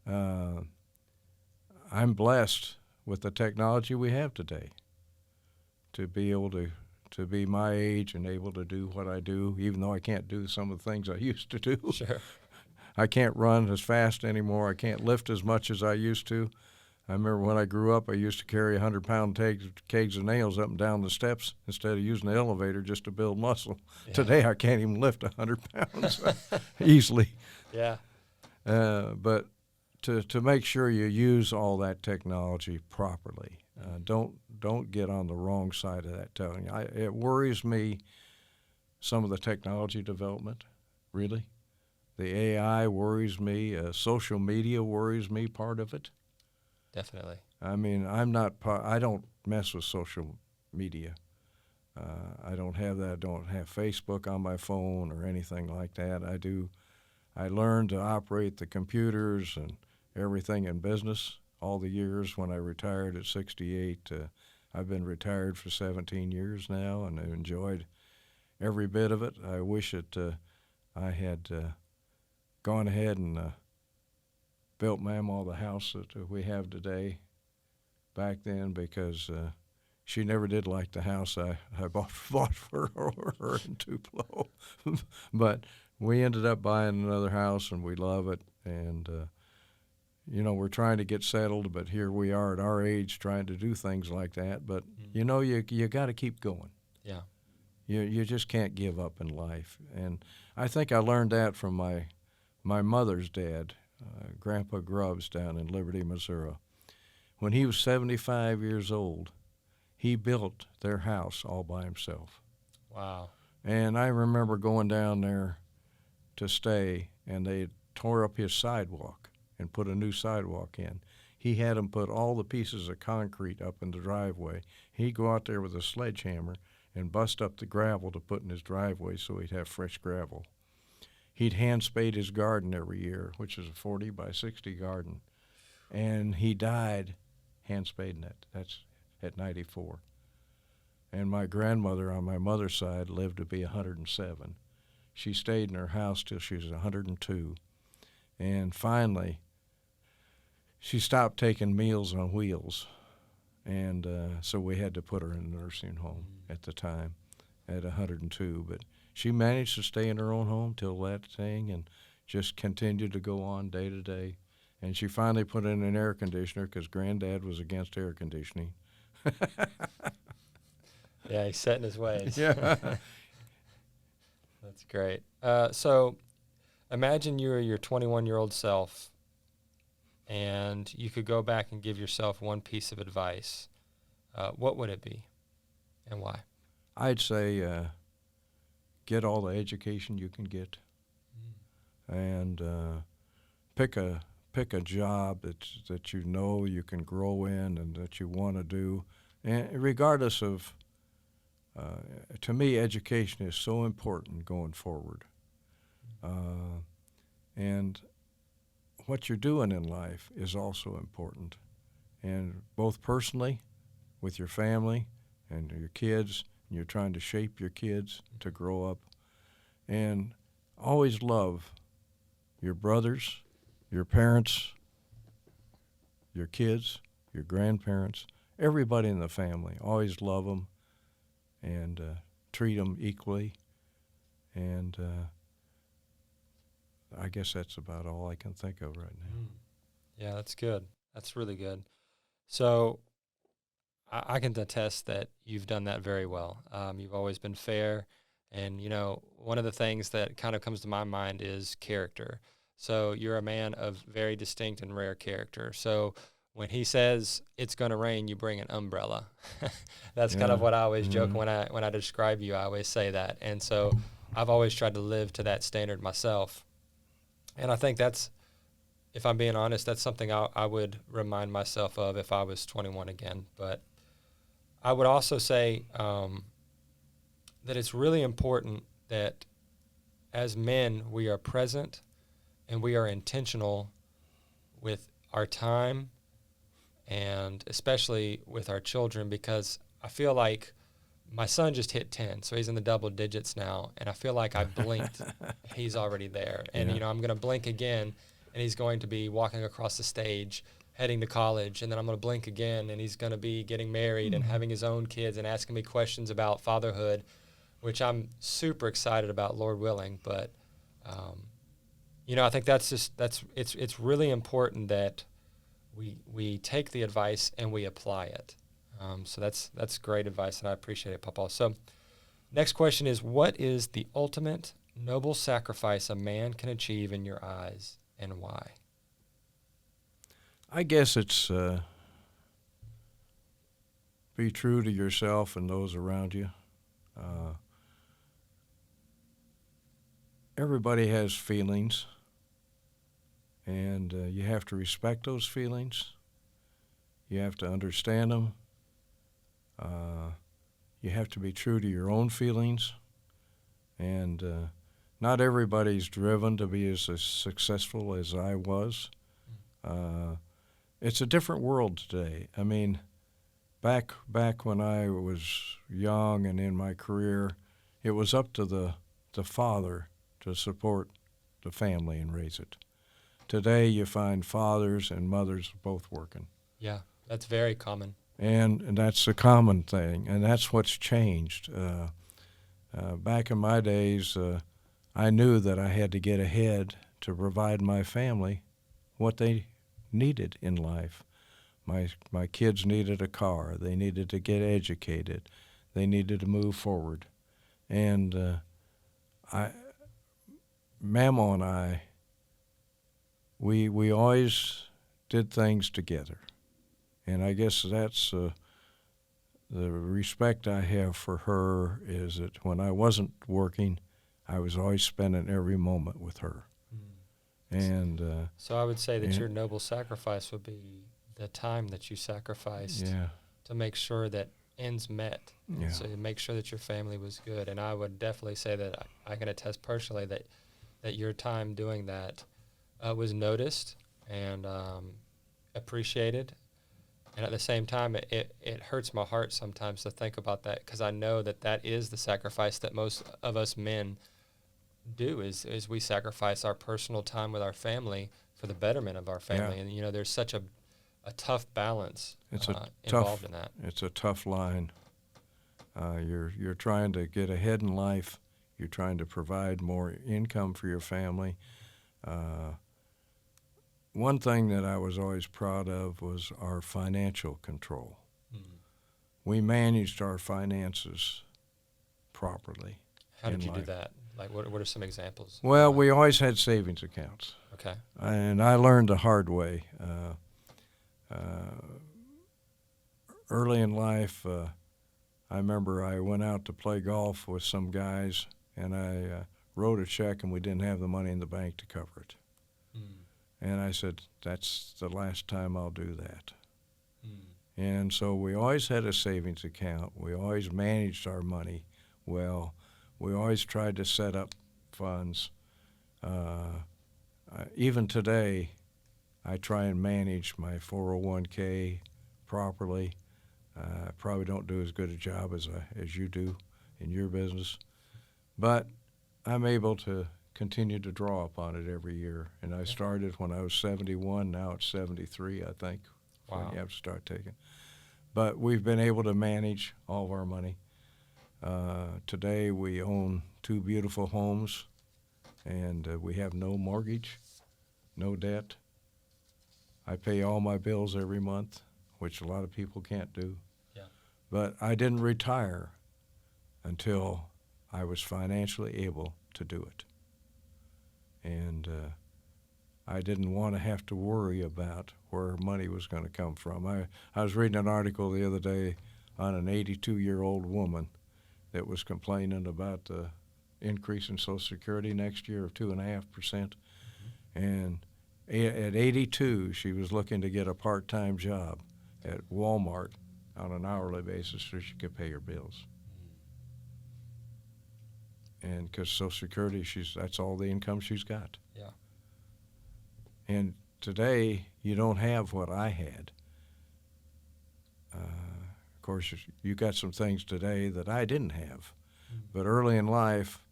Speaker 1: I'm blessed with the technology we have today to be able to be my age and able to do what I do, even though I can't do some of the things I used to do.
Speaker 2: Sure.
Speaker 1: I can't run as fast anymore. I can't lift as much as I used to. I remember when I grew up, I used to carry 100-pound kegs of nails up and down the steps instead of using the elevator just to build muscle.
Speaker 2: Yeah.
Speaker 1: Today, I can't even lift 100 pounds easily.
Speaker 2: Yeah.
Speaker 1: But to make sure you use all that technology properly, don't get on the wrong side of that telling. It worries me, some of the technology development, really. The AI worries me. Social media worries me, part of it.
Speaker 2: Definitely.
Speaker 1: I mean, I don't mess with social media. I don't have that. I don't have Facebook on my phone or anything like that. I learned to operate the computers and everything in business all the years when I retired at 68. I've been retired for 17 years now, and I've enjoyed every bit of it. I wish I had gone ahead and built Mamaw the house that we have today back then, because she never did like the house I bought for her in Tupelo. But we ended up buying another house, and we love it. And, we're trying to get settled, but here we are at our age trying to do things like that. But, you got to keep going.
Speaker 2: Yeah.
Speaker 1: You just can't give up in life. And I think I learned that from my mother's dad, Grandpa Grubbs, down in Liberty, Missouri. When he was 75 years old, he built their house all by himself.
Speaker 2: Wow.
Speaker 1: And I remember going down there to stay, and they tore up his sidewalk and put a new sidewalk in. He had them put all the pieces of concrete up in the driveway. He'd go out there with a sledgehammer and bust up the gravel to put in his driveway so he'd have fresh gravel. He'd hand spade his garden every year, which is a 40 by 60 garden. And he died hand spading it. That's at 94. And my grandmother on my mother's side lived to be 107. She stayed in her house till she was 102. And finally, she stopped taking meals on wheels. And so we had to put her in a nursing home at the time at 102. But she managed to stay in her own home till that thing and just continued to go on day to day. And she finally put in an air conditioner because Granddad was against air conditioning.
Speaker 2: Yeah, he's set in his ways.
Speaker 1: Yeah.
Speaker 2: That's great. So imagine you were your 21-year-old self, and you could go back and give yourself one piece of advice. What would it be, and why?
Speaker 1: I'd say get all the education you can get, and pick a job that you can grow in and that you want to do, and regardless of. To me, education is so important going forward, and what you're doing in life is also important, and both personally, with your family and your kids. And you're trying to shape your kids to grow up, and always love your brothers, your parents, your kids, your grandparents, everybody in the family. Always love them and treat them equally. And I guess that's about all I can think of right now.
Speaker 2: Yeah, that's good. That's really good. So I can attest that you've done that very well. You've always been fair. And, one of the things that kind of comes to my mind is character. So you're a man of very distinct and rare character. So when he says it's going to rain, you bring an umbrella. That's kind of what I always joke when I describe you. I always say that. And so I've always tried to live to that standard myself. And I think that's, if I'm being honest, that's something I would remind myself of if I was 21 again. But I would also say that it's really important that as men, we are present and we are intentional with our time, and especially with our children, because I feel like my son just hit 10, so he's in the double digits now, and I feel like I blinked, he's already there. And, I'm going to blink again, and he's going to be walking across the stage, heading to college, and then I'm going to blink again, and he's going to be getting married and having his own kids and asking me questions about fatherhood, which I'm super excited about, Lord willing. But, I think it's really important that we take the advice and we apply it. So that's great advice, and I appreciate it, Paw-Paw. So next question is, what is the ultimate noble sacrifice a man can achieve in your eyes, and why?
Speaker 1: I guess it's be true to yourself and those around you. Everybody has feelings, and you have to respect those feelings. You have to understand them. You have to be true to your own feelings, and not everybody's driven to be as successful as I was. It's a different world today. I mean, back when I was young and in my career, it was up to the father to support the family and raise it. Today, you find fathers and mothers both working.
Speaker 2: Yeah, that's very common.
Speaker 1: And that's a common thing, and that's what's changed. Back in my days, I knew that I had to get ahead to provide my family what they needed in life. My kids needed a car. They needed to get educated. They needed to move forward. And Mama and I, we always did things together. And I guess that's the respect I have for her, is that when I wasn't working, I was always spending every moment with her. And
Speaker 2: so I would say that your noble sacrifice would be the time that you sacrificed to make sure that ends met.
Speaker 1: Yeah.
Speaker 2: So to make sure that your family was good. And I would definitely say that I can attest personally that your time doing that was noticed and appreciated. And at the same time, it hurts my heart sometimes to think about that, because I know that is the sacrifice that most of us men do, is we sacrifice our personal time with our family for the betterment of our family. And, there's such a tough balance involved in that.
Speaker 1: It's a tough line. You're trying to get ahead in life. You're trying to provide more income for your family. One thing that I was always proud of was our financial control. We managed our finances properly.
Speaker 2: How did you do that? Like, what are some examples?
Speaker 1: Well, we always had savings accounts.
Speaker 2: Okay.
Speaker 1: And I learned the hard way. Early in life, I remember I went out to play golf with some guys, and I wrote a check, and we didn't have the money in the bank to cover it. And I said, that's the last time I'll do that. And so we always had a savings account. We always managed our money well. We always tried to set up funds. Even today, I try and manage my 401k properly. I probably don't do as good a job as you do in your business, but I'm able to continue to draw upon it every year. And I started when I was 71. Now it's 73, I think.
Speaker 2: Wow.
Speaker 1: When you have to start taking. But we've been able to manage all of our money. Today we own 2 beautiful homes, and we have no mortgage, no debt. I pay all my bills every month, which a lot of people can't do.
Speaker 2: Yeah.
Speaker 1: But I didn't retire until I was financially able to do it. And I didn't want to have to worry about where money was going to come from. I was reading an article the other day on an 82-year-old woman that was complaining about the increase in Social Security next year of 2.5%. And at 82, she was looking to get a part-time job at Walmart on an hourly basis so she could pay her bills. And because Social Security, that's all the income she's got.
Speaker 2: Yeah.
Speaker 1: And today, you don't have what I had. Of course, you got some things today that I didn't have. But early in life,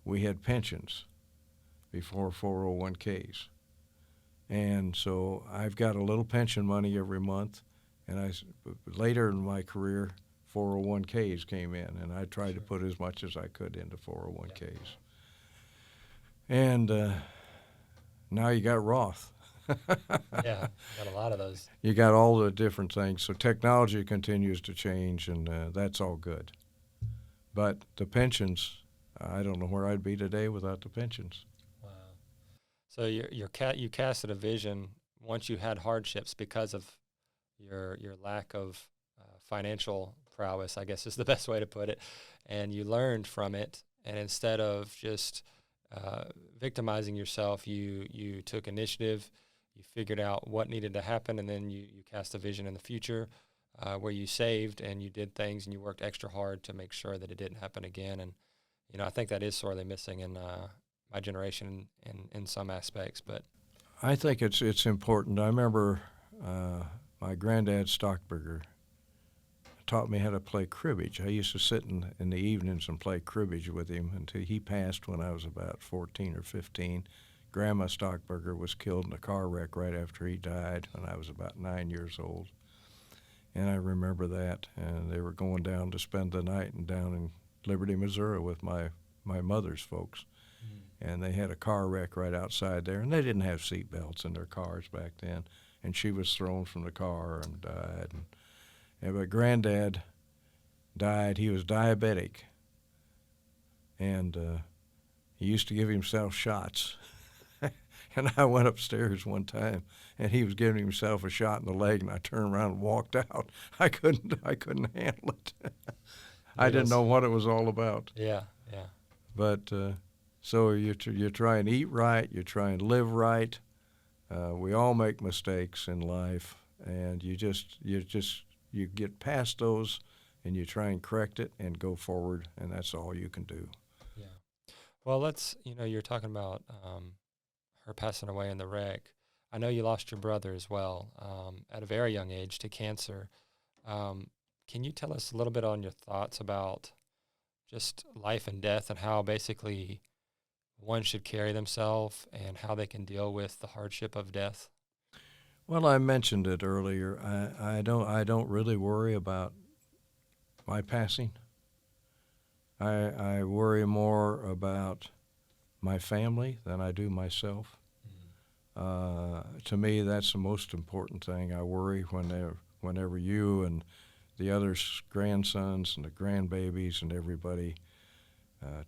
Speaker 1: we had pensions before 401ks. And so I've got a little pension money every month. And later in my career, 401ks came in, and I tried to put as much as I could into 401ks. And now you got Roth.
Speaker 2: Yeah, got a lot of those.
Speaker 1: You got all the different things. So technology continues to change, and that's all good. But the pensions, I don't know where I'd be today without the pensions.
Speaker 2: Wow. So you casted a vision once you had hardships because of your lack of financial prowess, I guess is the best way to put it, and you learned from it. And instead of just victimizing yourself, you took initiative. You figured out what needed to happen, and then you cast a vision in the future where you saved and you did things and you worked extra hard to make sure that it didn't happen again. And I think that is sorely missing in my generation in some aspects. But
Speaker 1: I think it's important. I remember my granddad Stockburger taught me how to play cribbage. I used to sit in the evenings and play cribbage with him until he passed when I was about 14 or 15. Grandma Stockburger was killed in a car wreck right after he died when I was about 9 years old. And I remember that. And they were going down to spend the night down in Liberty, Missouri with my mother's folks. And they had a car wreck right outside there, and they didn't have seat belts in their cars back then. And she was thrown from the car and died. And my granddad died. He was diabetic, and he used to give himself shots. And I went upstairs one time, and he was giving himself a shot in the leg, and I turned around and walked out. I couldn't handle it. I didn't know what it was all about.
Speaker 2: Yeah.
Speaker 1: But so you try and eat right, you try and live right. We all make mistakes in life, and you get past those, and you try and correct it and go forward, and that's all you can do.
Speaker 2: Yeah. Well, you're talking about her passing away in the wreck. I know you lost your brother as well at a very young age to cancer. Can you tell us a little bit on your thoughts about just life and death and how basically one should carry themselves and how they can deal with the hardship of death?
Speaker 1: Well, I mentioned it earlier. I don't really worry about my passing. I worry more about my family than I do myself. To me, that's the most important thing. I worry whenever you and the other grandsons and the grandbabies and everybody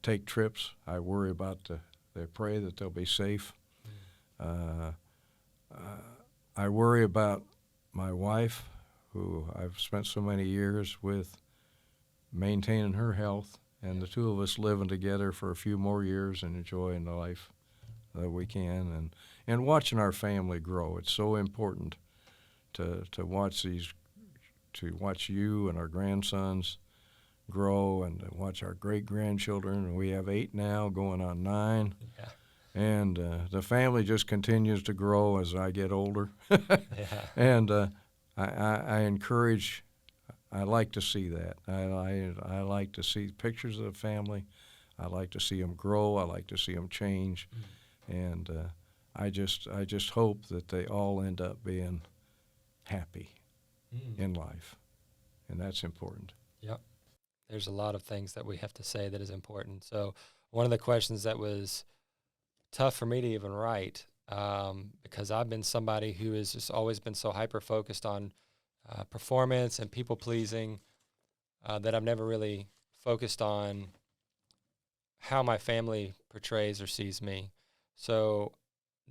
Speaker 1: take trips. I worry about they pray that they'll be safe. I worry about my wife, who I've spent so many years with, maintaining her health, and the two of us living together for a few more years and enjoying the life that we can, and watching our family grow. It's so important to watch you and our grandsons grow, and to watch our great-grandchildren. And we have 8 now, going on 9.
Speaker 2: Yeah.
Speaker 1: And the family just continues to grow as I get older.
Speaker 2: Yeah.
Speaker 1: And I encourage, I like to see that. I like to see pictures of the family. I like to see them grow. I like to see them change. And I just hope that they all end up being happy in life. And that's important.
Speaker 2: Yep. There's a lot of things that we have to say that is important. So one of the questions that was tough for me to even write, because I've been somebody who has just always been so hyper-focused on performance and people-pleasing that I've never really focused on how my family portrays or sees me. So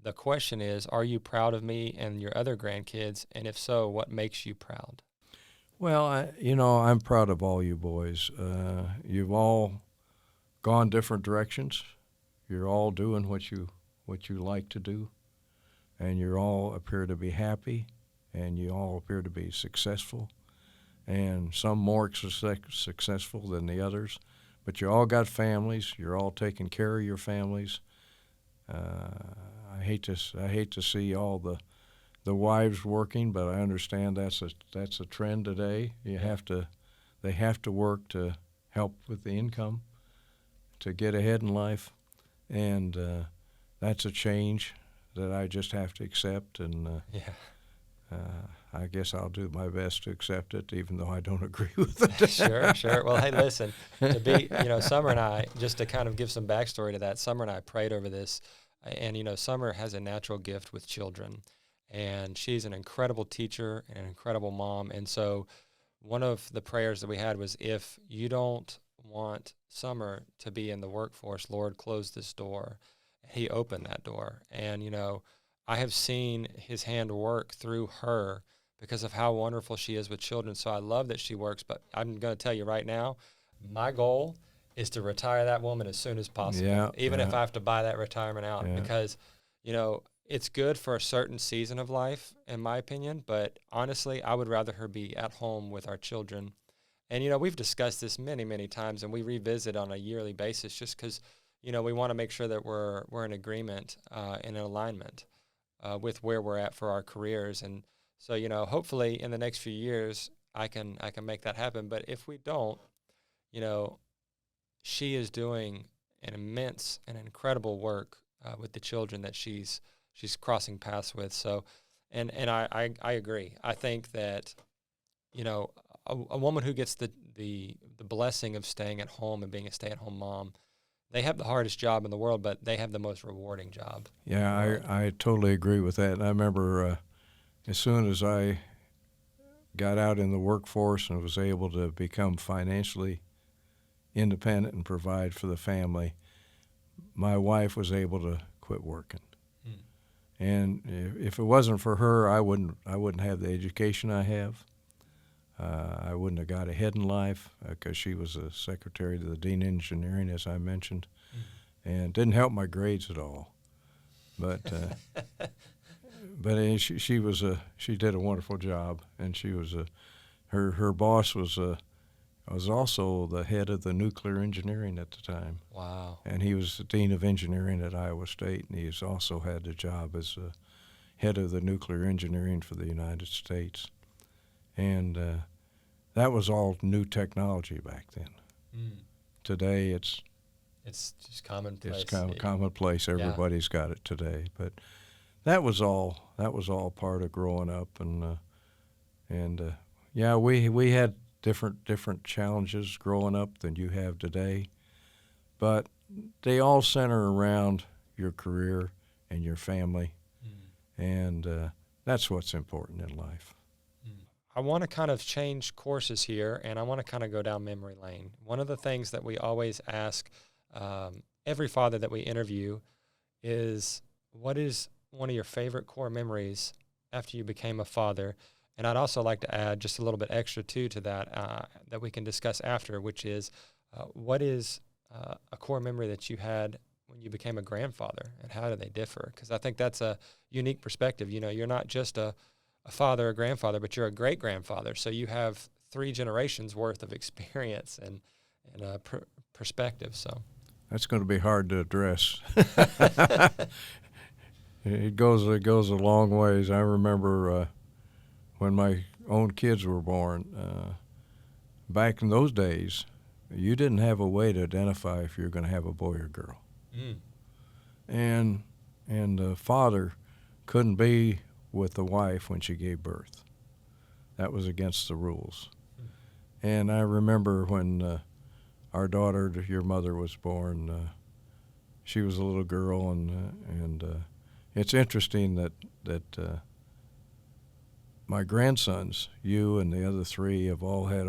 Speaker 2: the question is, are you proud of me and your other grandkids? And if so, what makes you proud?
Speaker 1: Well, I'm proud of all you boys. You've all gone different directions. You're all doing what you like to do, and you all appear to be happy, and you all appear to be successful, and some more successful than the others. But you all got families. You're all taking care of your families. I hate to see all the wives working, but I understand that's a trend today. They have to work to help with the income to get ahead in life, and that's a change that I just have to accept. And I guess I'll do my best to accept it, even though I don't agree with it.
Speaker 2: Sure. Well, hey, listen, Summer and I, just to kind of give some backstory to that, Summer and I prayed over this, and, Summer has a natural gift with children. and she's an incredible teacher and an incredible mom. And so one of the prayers that we had was, if you don't want Summer to be in the workforce, Lord, close this door. He opened that door. And, I have seen his hand work through her because of how wonderful she is with children. So I love that she works, but I'm going to tell you right now, my goal is to retire that woman as soon as possible, even if I have to buy that retirement out, because, it's good for a certain season of life, in my opinion, but honestly, I would rather her be at home with our children. And, we've discussed this many, many times, and we revisit on a yearly basis just because, we want to make sure that we're in agreement and in alignment with where we're at for our careers. And so, hopefully in the next few years, I can make that happen. But if we don't, she is doing an immense and incredible work with the children that she's crossing paths with. So, and I agree. I think that, a woman who gets the blessing of staying at home and being a stay-at-home mom, they have the hardest job in the world, but they have the most rewarding job.
Speaker 1: Yeah, I totally agree with that. And I remember as soon as I got out in the workforce and was able to become financially independent and provide for the family, my wife was able to quit working. And if it wasn't for her, I wouldn't have the education I have. I wouldn't have got ahead in life because she was a secretary to the dean of engineering, as I mentioned, and didn't help my grades at all. But she did a wonderful job, and she was her boss was also the head of the nuclear engineering at the time.
Speaker 2: Wow.
Speaker 1: And he was the dean of engineering at Iowa State, and he's also had a job as head of the nuclear engineering for the United States. And that was all new technology back then. Today it's
Speaker 2: just commonplace.
Speaker 1: It's kind of commonplace. Everybody's got it today. But that was all part of growing up, and we had different challenges growing up than you have today, but they all center around your career and your family, and that's what's important in life.
Speaker 2: I want to kind of change courses here, and I want to kind of go down memory lane. One of the things that we always ask every father that we interview is, what is one of your favorite core memories after you became a father? And I'd also like to add just a little bit extra to that that we can discuss after, which is what is a core memory that you had when you became a grandfather, and how do they differ? Because I think that's a unique perspective. You're not just a father or grandfather, but you're a great-grandfather. So you have 3 generations worth of experience and perspective. So
Speaker 1: that's going to be hard to address. It goes a long ways. I remember when my own kids were born, back in those days, you didn't have a way to identify if you were going to have a boy or girl. And the father couldn't be with the wife when she gave birth. That was against the rules. And I remember when our daughter, your mother, was born, she was a little girl, and it's interesting that my grandsons, you and the other 3, have all had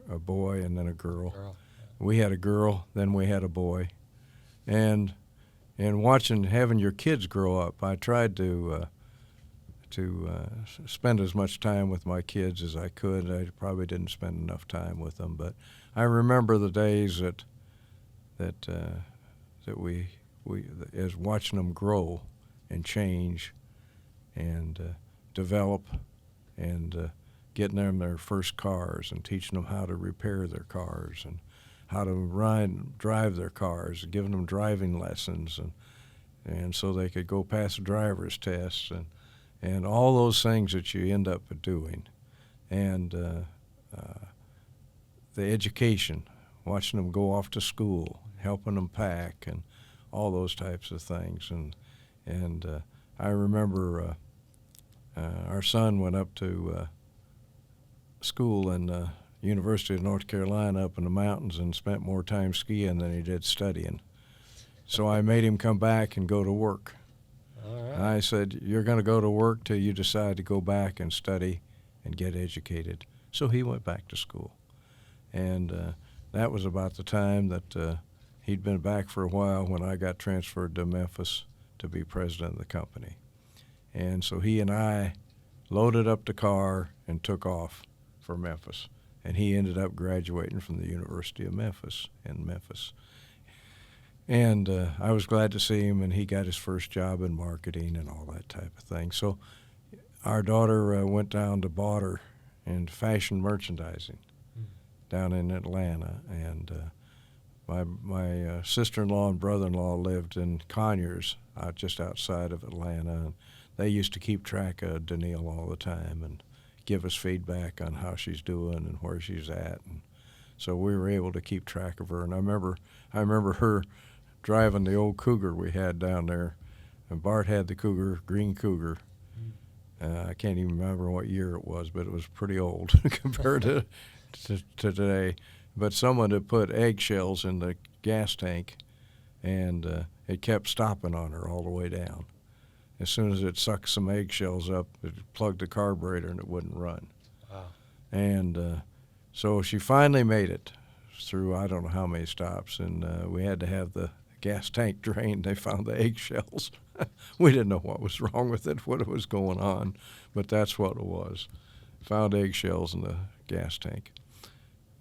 Speaker 1: a boy and then a girl. We had a girl, then we had a boy. And having your kids grow up, I tried to spend as much time with my kids as I could. I probably didn't spend enough time with them, but I remember the days that we as watching them grow and change and develop, and getting them their first cars and teaching them how to repair their cars and how to drive their cars, giving them driving lessons, and so they could go pass driver's tests and all those things that you end up doing, and the education, watching them go off to school, helping them pack, and all those types of things. And I remember our son went up to school in University of North Carolina up in the mountains and spent more time skiing than he did studying. So I made him come back and go to work.
Speaker 2: All right.
Speaker 1: I said, you're going to go to work till you decide to go back and study and get educated. So he went back to school. And that was about the time that he'd been back for a while when I got transferred to Memphis to be president of the company. And so he and I loaded up the car and took off for Memphis. And he ended up graduating from the University of Memphis in Memphis. And I was glad to see him, and he got his first job in marketing and all that type of thing. So our daughter went down to Bauder in fashion merchandising down in Atlanta. And my sister-in-law and brother-in-law lived in Conyers, just outside of Atlanta. And they used to keep track of Danielle all the time and give us feedback on how she's doing and where she's at. And so we were able to keep track of her. And I remember her driving the old Cougar we had down there. And Bart had the Cougar, green Cougar. I can't even remember what year it was, but it was pretty old compared to today. But someone had put eggshells in the gas tank, and it kept stopping on her all the way down. As soon as it sucked some eggshells up, it plugged the carburetor and it wouldn't run.
Speaker 2: Wow.
Speaker 1: And so she finally made it through I don't know how many stops, and we had to have the gas tank drained. They found the eggshells. We didn't know what was wrong with it, what was going on, but that's what it was. Found eggshells in the gas tank.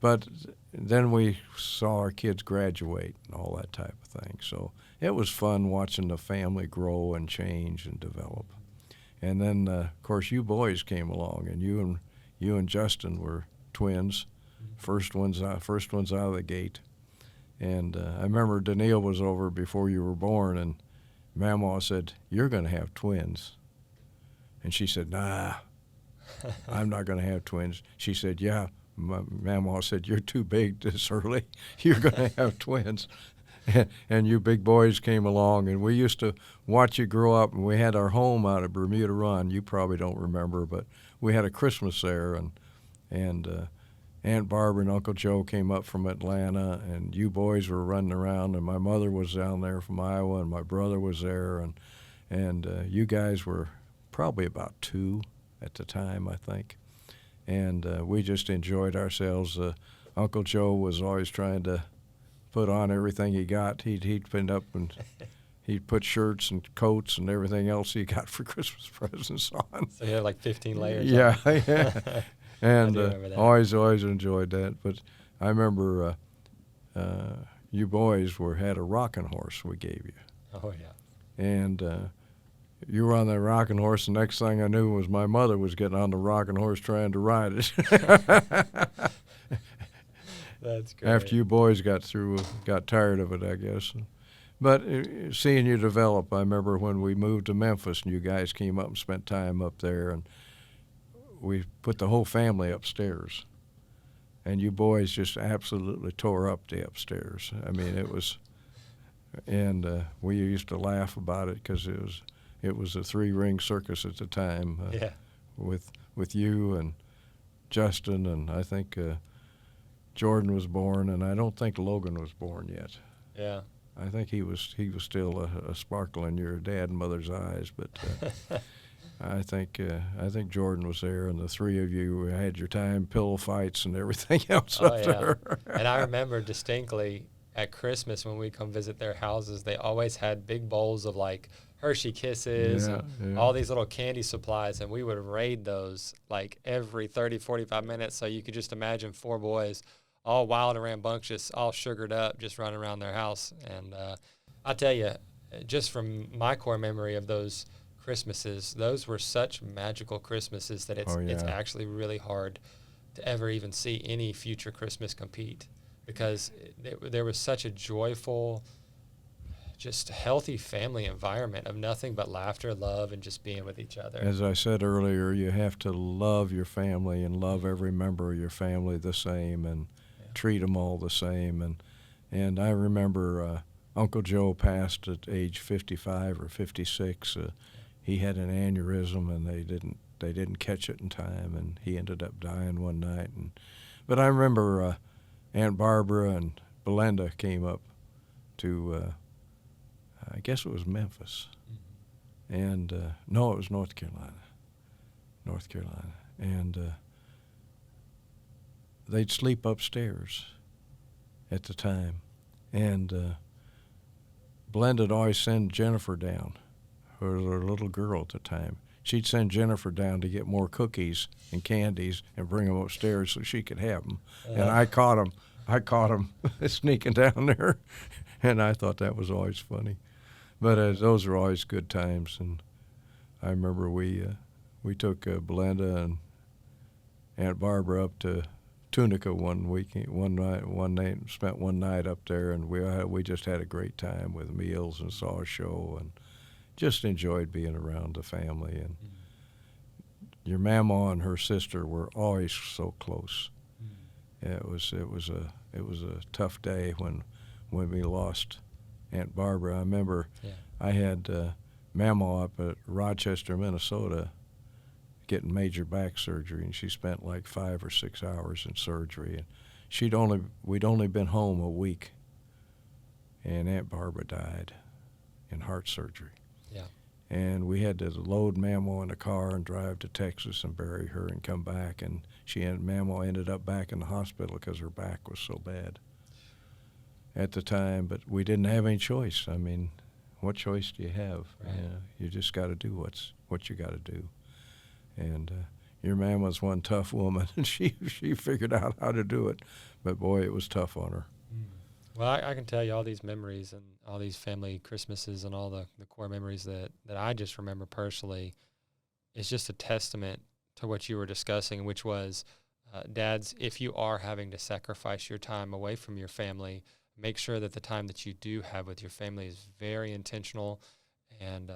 Speaker 1: But then we saw our kids graduate and all that type of thing. So it was fun watching the family grow and change and develop. And then, of course, you boys came along, and you and Justin were twins, first ones out of the gate. And I remember Danielle was over before you were born, and Mamaw said, "You're going to have twins." And she said, "Nah, I'm not going to have twins." She said, "Yeah." Mamaw said, "You're too big this early. You're going to have twins." And you big boys came along, and we used to watch you grow up, and we had our home out of Bermuda Run. You probably don't remember, but we had a Christmas there, and Aunt Barbara and Uncle Joe came up from Atlanta, and you boys were running around, and my mother was down there from Iowa, and my brother was there, and you guys were probably about 2 at the time, I think. And we just enjoyed ourselves. Uncle Joe was always trying to put on everything he got. He'd pinned up and he'd put shirts and coats and everything else he got for Christmas presents on.
Speaker 2: So he had like 15 layers.
Speaker 1: Yeah, yeah. And always enjoyed that. But I remember you boys had a rocking horse we gave you.
Speaker 2: Oh, yeah.
Speaker 1: And you were on that rocking horse, and next thing I knew was my mother was getting on the rocking horse trying to ride it.
Speaker 2: That's great.
Speaker 1: After you boys got tired of it, I guess. But seeing you develop, I remember when we moved to Memphis and you guys came up and spent time up there, and we put the whole family upstairs. And you boys just absolutely tore up the upstairs. I mean, it was, and we used to laugh about it because it was a 3-ring circus at the time.
Speaker 2: Yeah.
Speaker 1: With you and Justin, and I think Jordan was born, and I don't think Logan was born yet.
Speaker 2: Yeah.
Speaker 1: I think he was still a sparkle in your dad and mother's eyes, but I think Jordan was there, and the 3 of you had your time, pillow fights and everything else up there.
Speaker 2: And I remember distinctly at Christmas when we come visit their houses, they always had big bowls of like Hershey Kisses and all these little candy supplies, and we would raid those like every 30, 45 minutes. So you could just imagine 4 boys all wild and rambunctious, all sugared up, just running around their house. And I tell you, just from my core memory of those Christmases, those were such magical Christmases that it's actually really hard to ever even see any future Christmas compete, because there was such a joyful, just healthy family environment of nothing but laughter, love, and just being with each other.
Speaker 1: As I said earlier, you have to love your family and love every member of your family the same, and treat them all the same. And I remember Uncle Joe passed at age 55 or 56. He had an aneurysm, and they didn't catch it in time, and he ended up dying one night. But I remember Aunt Barbara and Belinda came up to I guess it was Memphis. And no, it was North Carolina. And they'd sleep upstairs at the time. And Blenda'd always send Jennifer down, who was her little girl at the time. She'd send Jennifer down to get more cookies and candies and bring them upstairs so she could have them. And I caught them sneaking down there, and I thought that was always funny. But those were always good times. And I remember we took Belinda and Aunt Barbara up to Tunica one night, spent one night up there, and we just had a great time with meals and saw a show and just enjoyed being around the family. And your mama and her sister were always so close. It was a tough day when we lost Aunt Barbara. I remember I had Mama up at Rochester, Minnesota, getting major back surgery, and she spent like 5 or 6 hours in surgery. And we'd only been home a week, and Aunt Barbara died in heart surgery.
Speaker 2: Yeah.
Speaker 1: And we had to load Mama in a car and drive to Texas and bury her and come back. And Mama ended up back in the hospital because her back was so bad at the time. But we didn't have any choice. I mean, what choice do you have?
Speaker 2: Right.
Speaker 1: You just got to do what you got to do. And your Mama's one tough woman, and she figured out how to do it. But boy, it was tough on her.
Speaker 2: Well, I can tell you all these memories and all these family Christmases and all the core memories that I just remember personally. It's just a testament to what you were discussing, which was, dads, if you are having to sacrifice your time away from your family, make sure that the time that you do have with your family is very intentional, and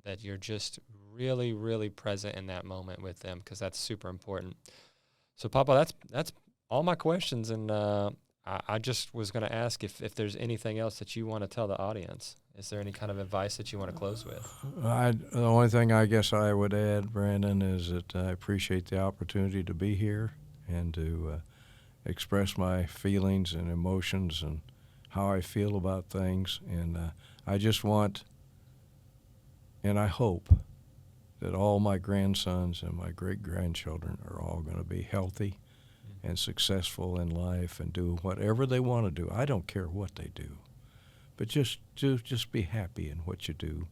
Speaker 2: that you're just really, really present in that moment with them, because that's super important. So, Paw-Paw, that's all my questions, and I just was going to ask if there's anything else that you want to tell the audience. Is there any kind of advice that you want to close with?
Speaker 1: The only thing I guess I would add, Brandon, is that I appreciate the opportunity to be here and to express my feelings and emotions and how I feel about things. And I just want, and I hope, that all my grandsons and my great-grandchildren are all going to be healthy and successful in life and do whatever they want to do. I don't care what they do, but just be happy in what you do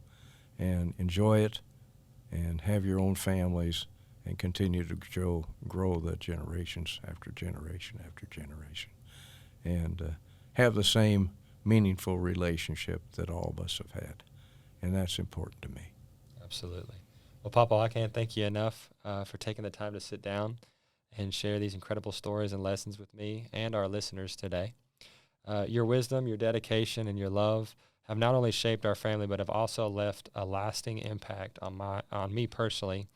Speaker 1: and enjoy it and have your own families and continue to grow the generations after generation after generation, and have the same meaningful relationship that all of us have had, and that's important to me.
Speaker 2: Absolutely. Well, Paw-Paw, I can't thank you enough for taking the time to sit down and share these incredible stories and lessons with me and our listeners today. Your wisdom, your dedication, and your love have not only shaped our family, but have also left a lasting impact on me personally.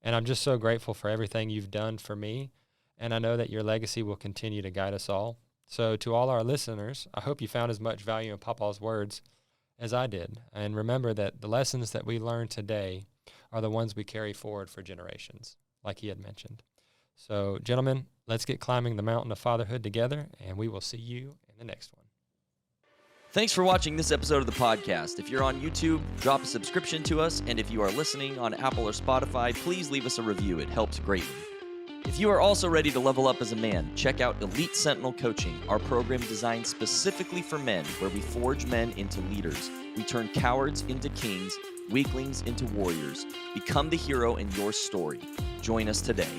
Speaker 2: And I'm just so grateful for everything you've done for me, and I know that your legacy will continue to guide us all. So to all our listeners, I hope you found as much value in Paw-Paw's words as I did. And remember that the lessons that we learned today are the ones we carry forward for generations, like he had mentioned. So, gentlemen, let's get climbing the mountain of fatherhood together, and we will see you in the next one.
Speaker 3: Thanks for watching this episode of the podcast. If you're on YouTube, drop a subscription to us, and if you are listening on Apple or Spotify, please leave us a review. It helps greatly. If you are also ready to level up as a man, check out Elite Sentinel Coaching, our program designed specifically for men, where we forge men into leaders. We turn cowards into kings, weaklings into warriors. Become the hero in your story. Join us today.